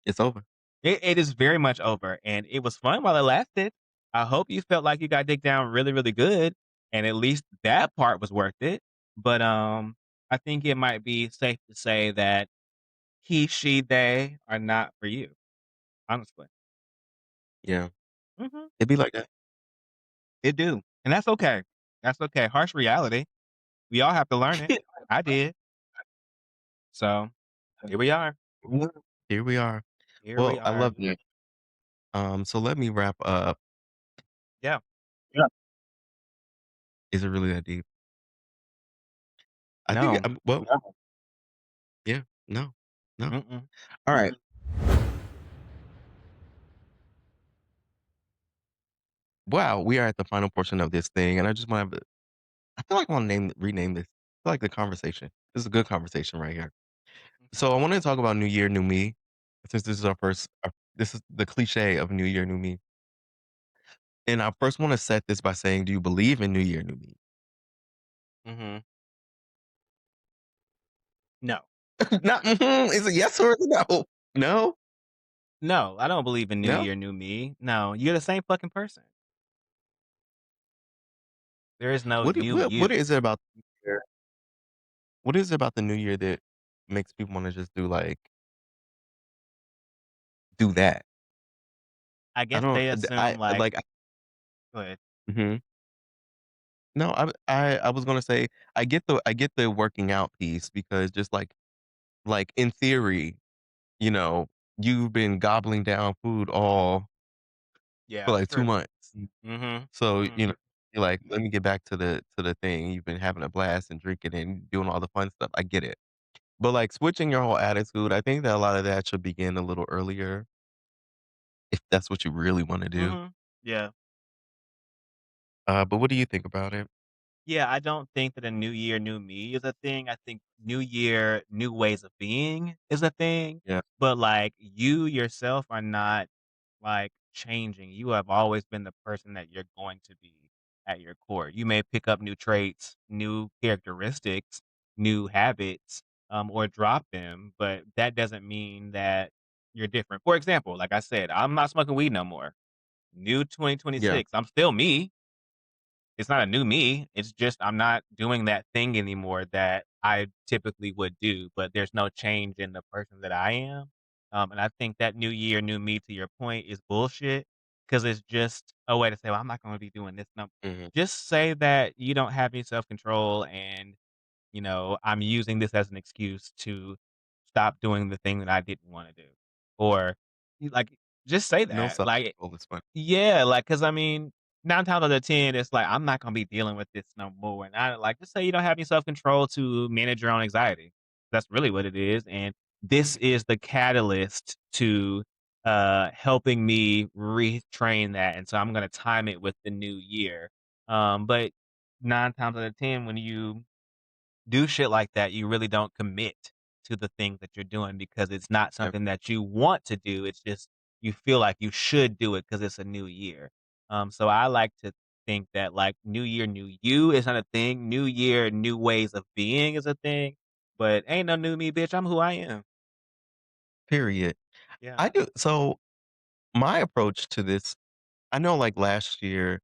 It's over. It is very much over, and it was fun while it lasted. I hope you felt like you got dick down really, really good, and at least that part was worth it. But, I think it might be safe to say that he, she, they are not for you, honestly. Yeah. Mhm. It'd be like that. It do, and that's okay. That's okay. Harsh reality. We all have to learn it. I did. So, here we are. Yeah. Here we are. Here we Well, I are. love you. So let me wrap up. Yeah. Yeah. Is it really that deep? I think No. well, yeah. No. No. Mm-mm. All right. Wow, we are at the final portion of this thing, and I just want to. I feel like I want to rename this. I feel like the conversation. This is a good conversation right here. Mhm. So I want to talk about New Year, New Me, since this is our first. This is the cliche of New Year, New Me, and I first want to set this by saying, do you believe in New Year, New Me? Mhm. No. Not. Is it yes or is it no? No. No, I don't believe in new No. year, new me. No, you're the same fucking person. There is no new What you. is it about the New Year? What is it about the New Year that makes people want to just do that? I I guess don't. they I assume like like. go ahead. Mhm. No, I was gonna say I get the working out piece because just like in theory, you know. you've been gobbling down food all for, Yeah, like, 2 true. months. Mhm. So, Mhm. you're like, "Let me get back to the thing." You've been having a blast and drinking and doing all the fun stuff. I get it. But, like, switching your whole attitude, I think that a lot of that should begin a little earlier if that's what you really wanna do. Mhm. Yeah. But what do you think about it? Yeah, I don't think that a new year, new me is a thing. I think new year, new ways of being is a thing. Yeah. But like you yourself are not like changing. You have always been the person that you're going to be at your core. You may pick up new traits, new characteristics, new habits, or drop them, but that doesn't mean that you're different. For example, like I said, I'm not smoking weed no more. New Yeah. 2026. I'm still me. It's not a new me. It's just I'm not doing that thing anymore that I typically would do, but there's no change in the person that I am. And I think that new year, new me, to your point, is bullshit because it's just a way to say, well, I'm not going to be doing this. No, Mhm. just say that you don't have any self control and I'm using this as an excuse to stop doing the thing that I didn't wanna do. Or, like, just say No that, like self-control is fun. yeah, like, cause I mean, 9 times out of 10, it's like, I'm not gonna be dealing with this no more, and I like, just say you don't have any self-control to manage your own anxiety. That's really what it is, and this is the catalyst to, helping me retrain that, and so I'm gonna time it with the new year. But 9 times out of 10, when you do shit like that, you really don't commit to the thing that you're doing because it's not Yeah. something that you want to do. It's just you feel like you should do it because it's a new year. So I like to think that like new year, new you is not a thing. New year, new ways of being is a thing. But ain't no new me, bitch. I'm who I am. Period. Yeah. I do so my approach to this I know, like, last year,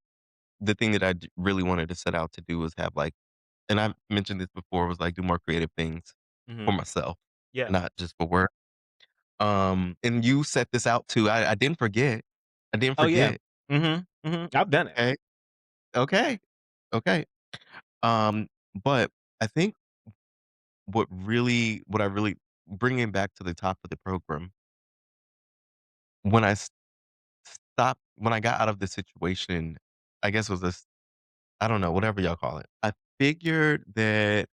the thing that I really wanted to set out to do was have, like and I've mentioned this before, was, like, do more creative things for Hmm. myself, Yeah. not just for work. And you set this out too. I didn't forget. I didn't Oh yeah. forget. I've done it. Okay. Okay. Okay. Um, but I think what I really bringing back to the top of the program, when when I got out of the situation, I guess was this I don't know, whatever y'all call it. I figured that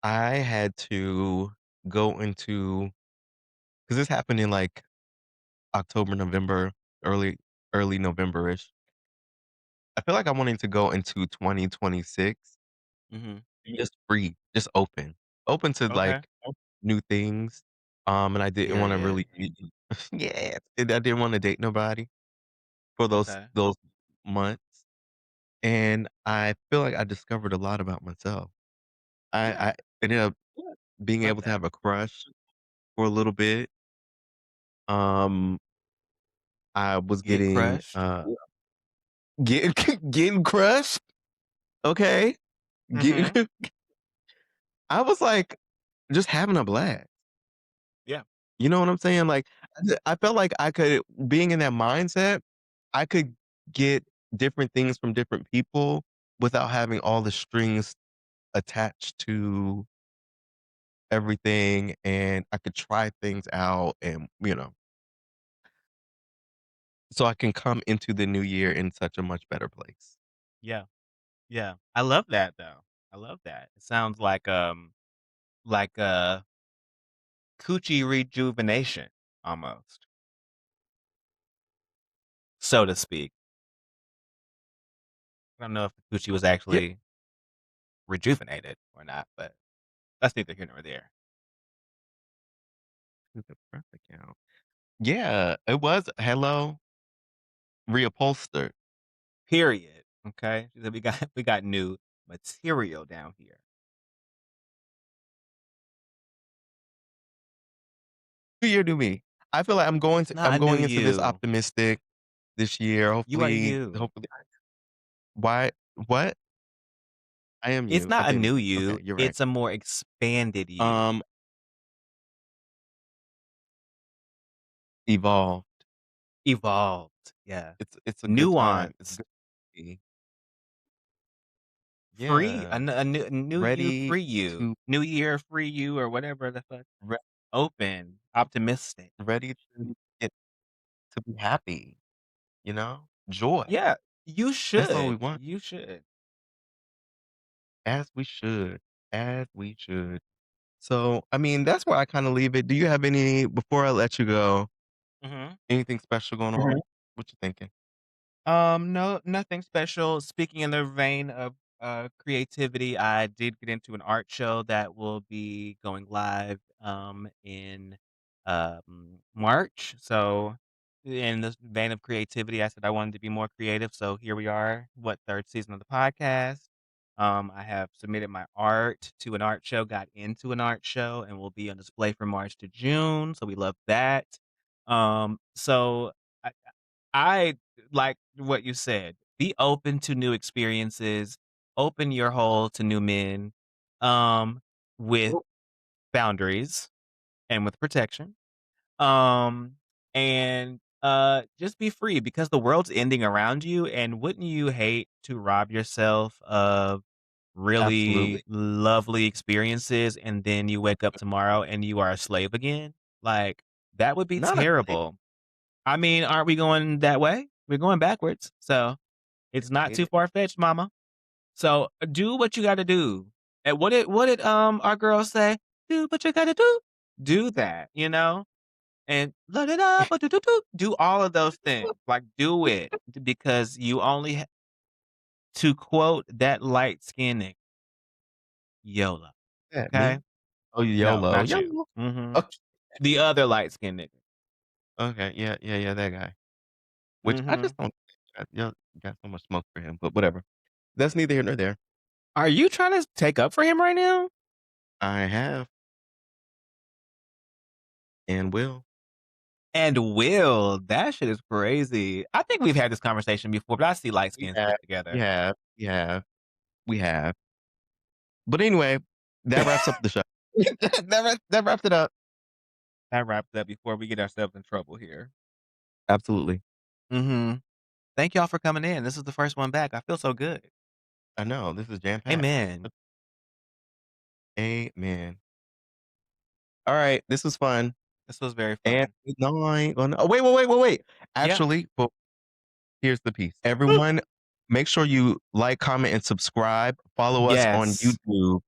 I had to go into because this happened in like October, November, early November-ish. I feel like I wanted to go into 2026 Hmm. just free, just open to Okay. like new things. And I didn't want to Period. really, yeah, and I didn't want to date nobody for Okay. those months. And I feel like I discovered a lot about myself. Yeah. I ended up Yeah. being Love able to that. have a crush for a little bit. Um, I was Get getting crushed. getting getting crushed. Okay, getting. Hmm. I was like just having a blast. Yeah. You know what I'm saying? Like, I felt like I could being in that mindset, I could get different things from different people without having all the strings attached to everything, and I could try things out and, so I can come into the new year in such a much better place. Yeah. Yeah, I love that though. I love that. It sounds like a coochie rejuvenation almost, so to speak. I don't know if the coochie was Yeah, actually rejuvenated or not, but that's neither here nor there. to the breath account. Yeah, it was hello, reupholstered. Period. Okay, she said we got new material down here. New year, new me. I feel like It's not I'm a new going into this you. optimistic this year. You are Hopefully, you. hopefully. Why? What? I am It's you. I not a didn't. new Okay, you. you're right. It's a more expanded you. Um, evolved. Evolved. Yeah. It's a good time. It's Nuanced. good to be. Free. Yeah, A new you, ready free you. to New year, free you, or whatever the fuck. re- Open. optimistic. ready to get to be happy, joy. Yeah, you That's all we should. want, You should. as we should, as we should. So, I mean, that's where I kind of leave it. Do you have before I let you go, Mhm. anything special going on? What you thinking? No, nothing special. Speaking in the vein of creativity, I did get into an art show that will be going live in March. So in the vein of creativity, I said I wanted to be more creative. So here we are, third season of the podcast. I have submitted my art to an art show, got into an art show, and will be on display from March to June. So we love that. So I like what you said. Be open to new experiences. Open your hole to new men, um, with boundaries and with protection. Um, and just be free because the world's ending around you. And wouldn't you hate to rob yourself of really Absolutely. lovely experiences and then you wake up tomorrow and you are a slave again? Like that would be Not a slave. terrible. I mean, aren't we going that way? We're going backwards, so it's not Hate too it. far-fetched, mama. So, do what you gotta do. And what did our girls say? "Do what you gotta do." Do that, And "Load it up, do do do." Do all of those things, like, do it because you only to quote that light-skinned nigga, YOLO, Yeah, okay? me? Oh, No, YOLO. not you. YOLO. Mhm. Okay. The other light-skinned nigga. Okay. Yeah, yeah, yeah, that guy. Which I just Mhm. don't got so much smoke for him, but whatever. That's neither here nor there. Are you trying to take up for him right now? I have and will. And will. That shit is crazy. I think we've had this conversation before, but I see light We skins have, stick we together. have, we have, we have. But anyway, that wraps up the show. That wraps it up. That wraps up before we get ourselves in trouble here. Absolutely. Mhm. Thank y'all for coming in. This is the first one back. I feel so good. I know, this is jam-packed. Amen. Amen. Alright, this was fun. This was very And fun. good night. Oh, wait. Yeah. Actually, well, here's the piece. Everyone, make sure you like, comment, and subscribe. Follow us on Yes. YouTube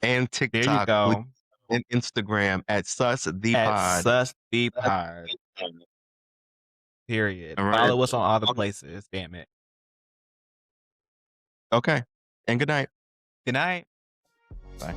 and There you TikTok, please, go. and Instagram at Sus the At Pod. Sus the Pod. Period. All right. Follow us on all the places. Damn it. Okay. And good night. Good night. Bye.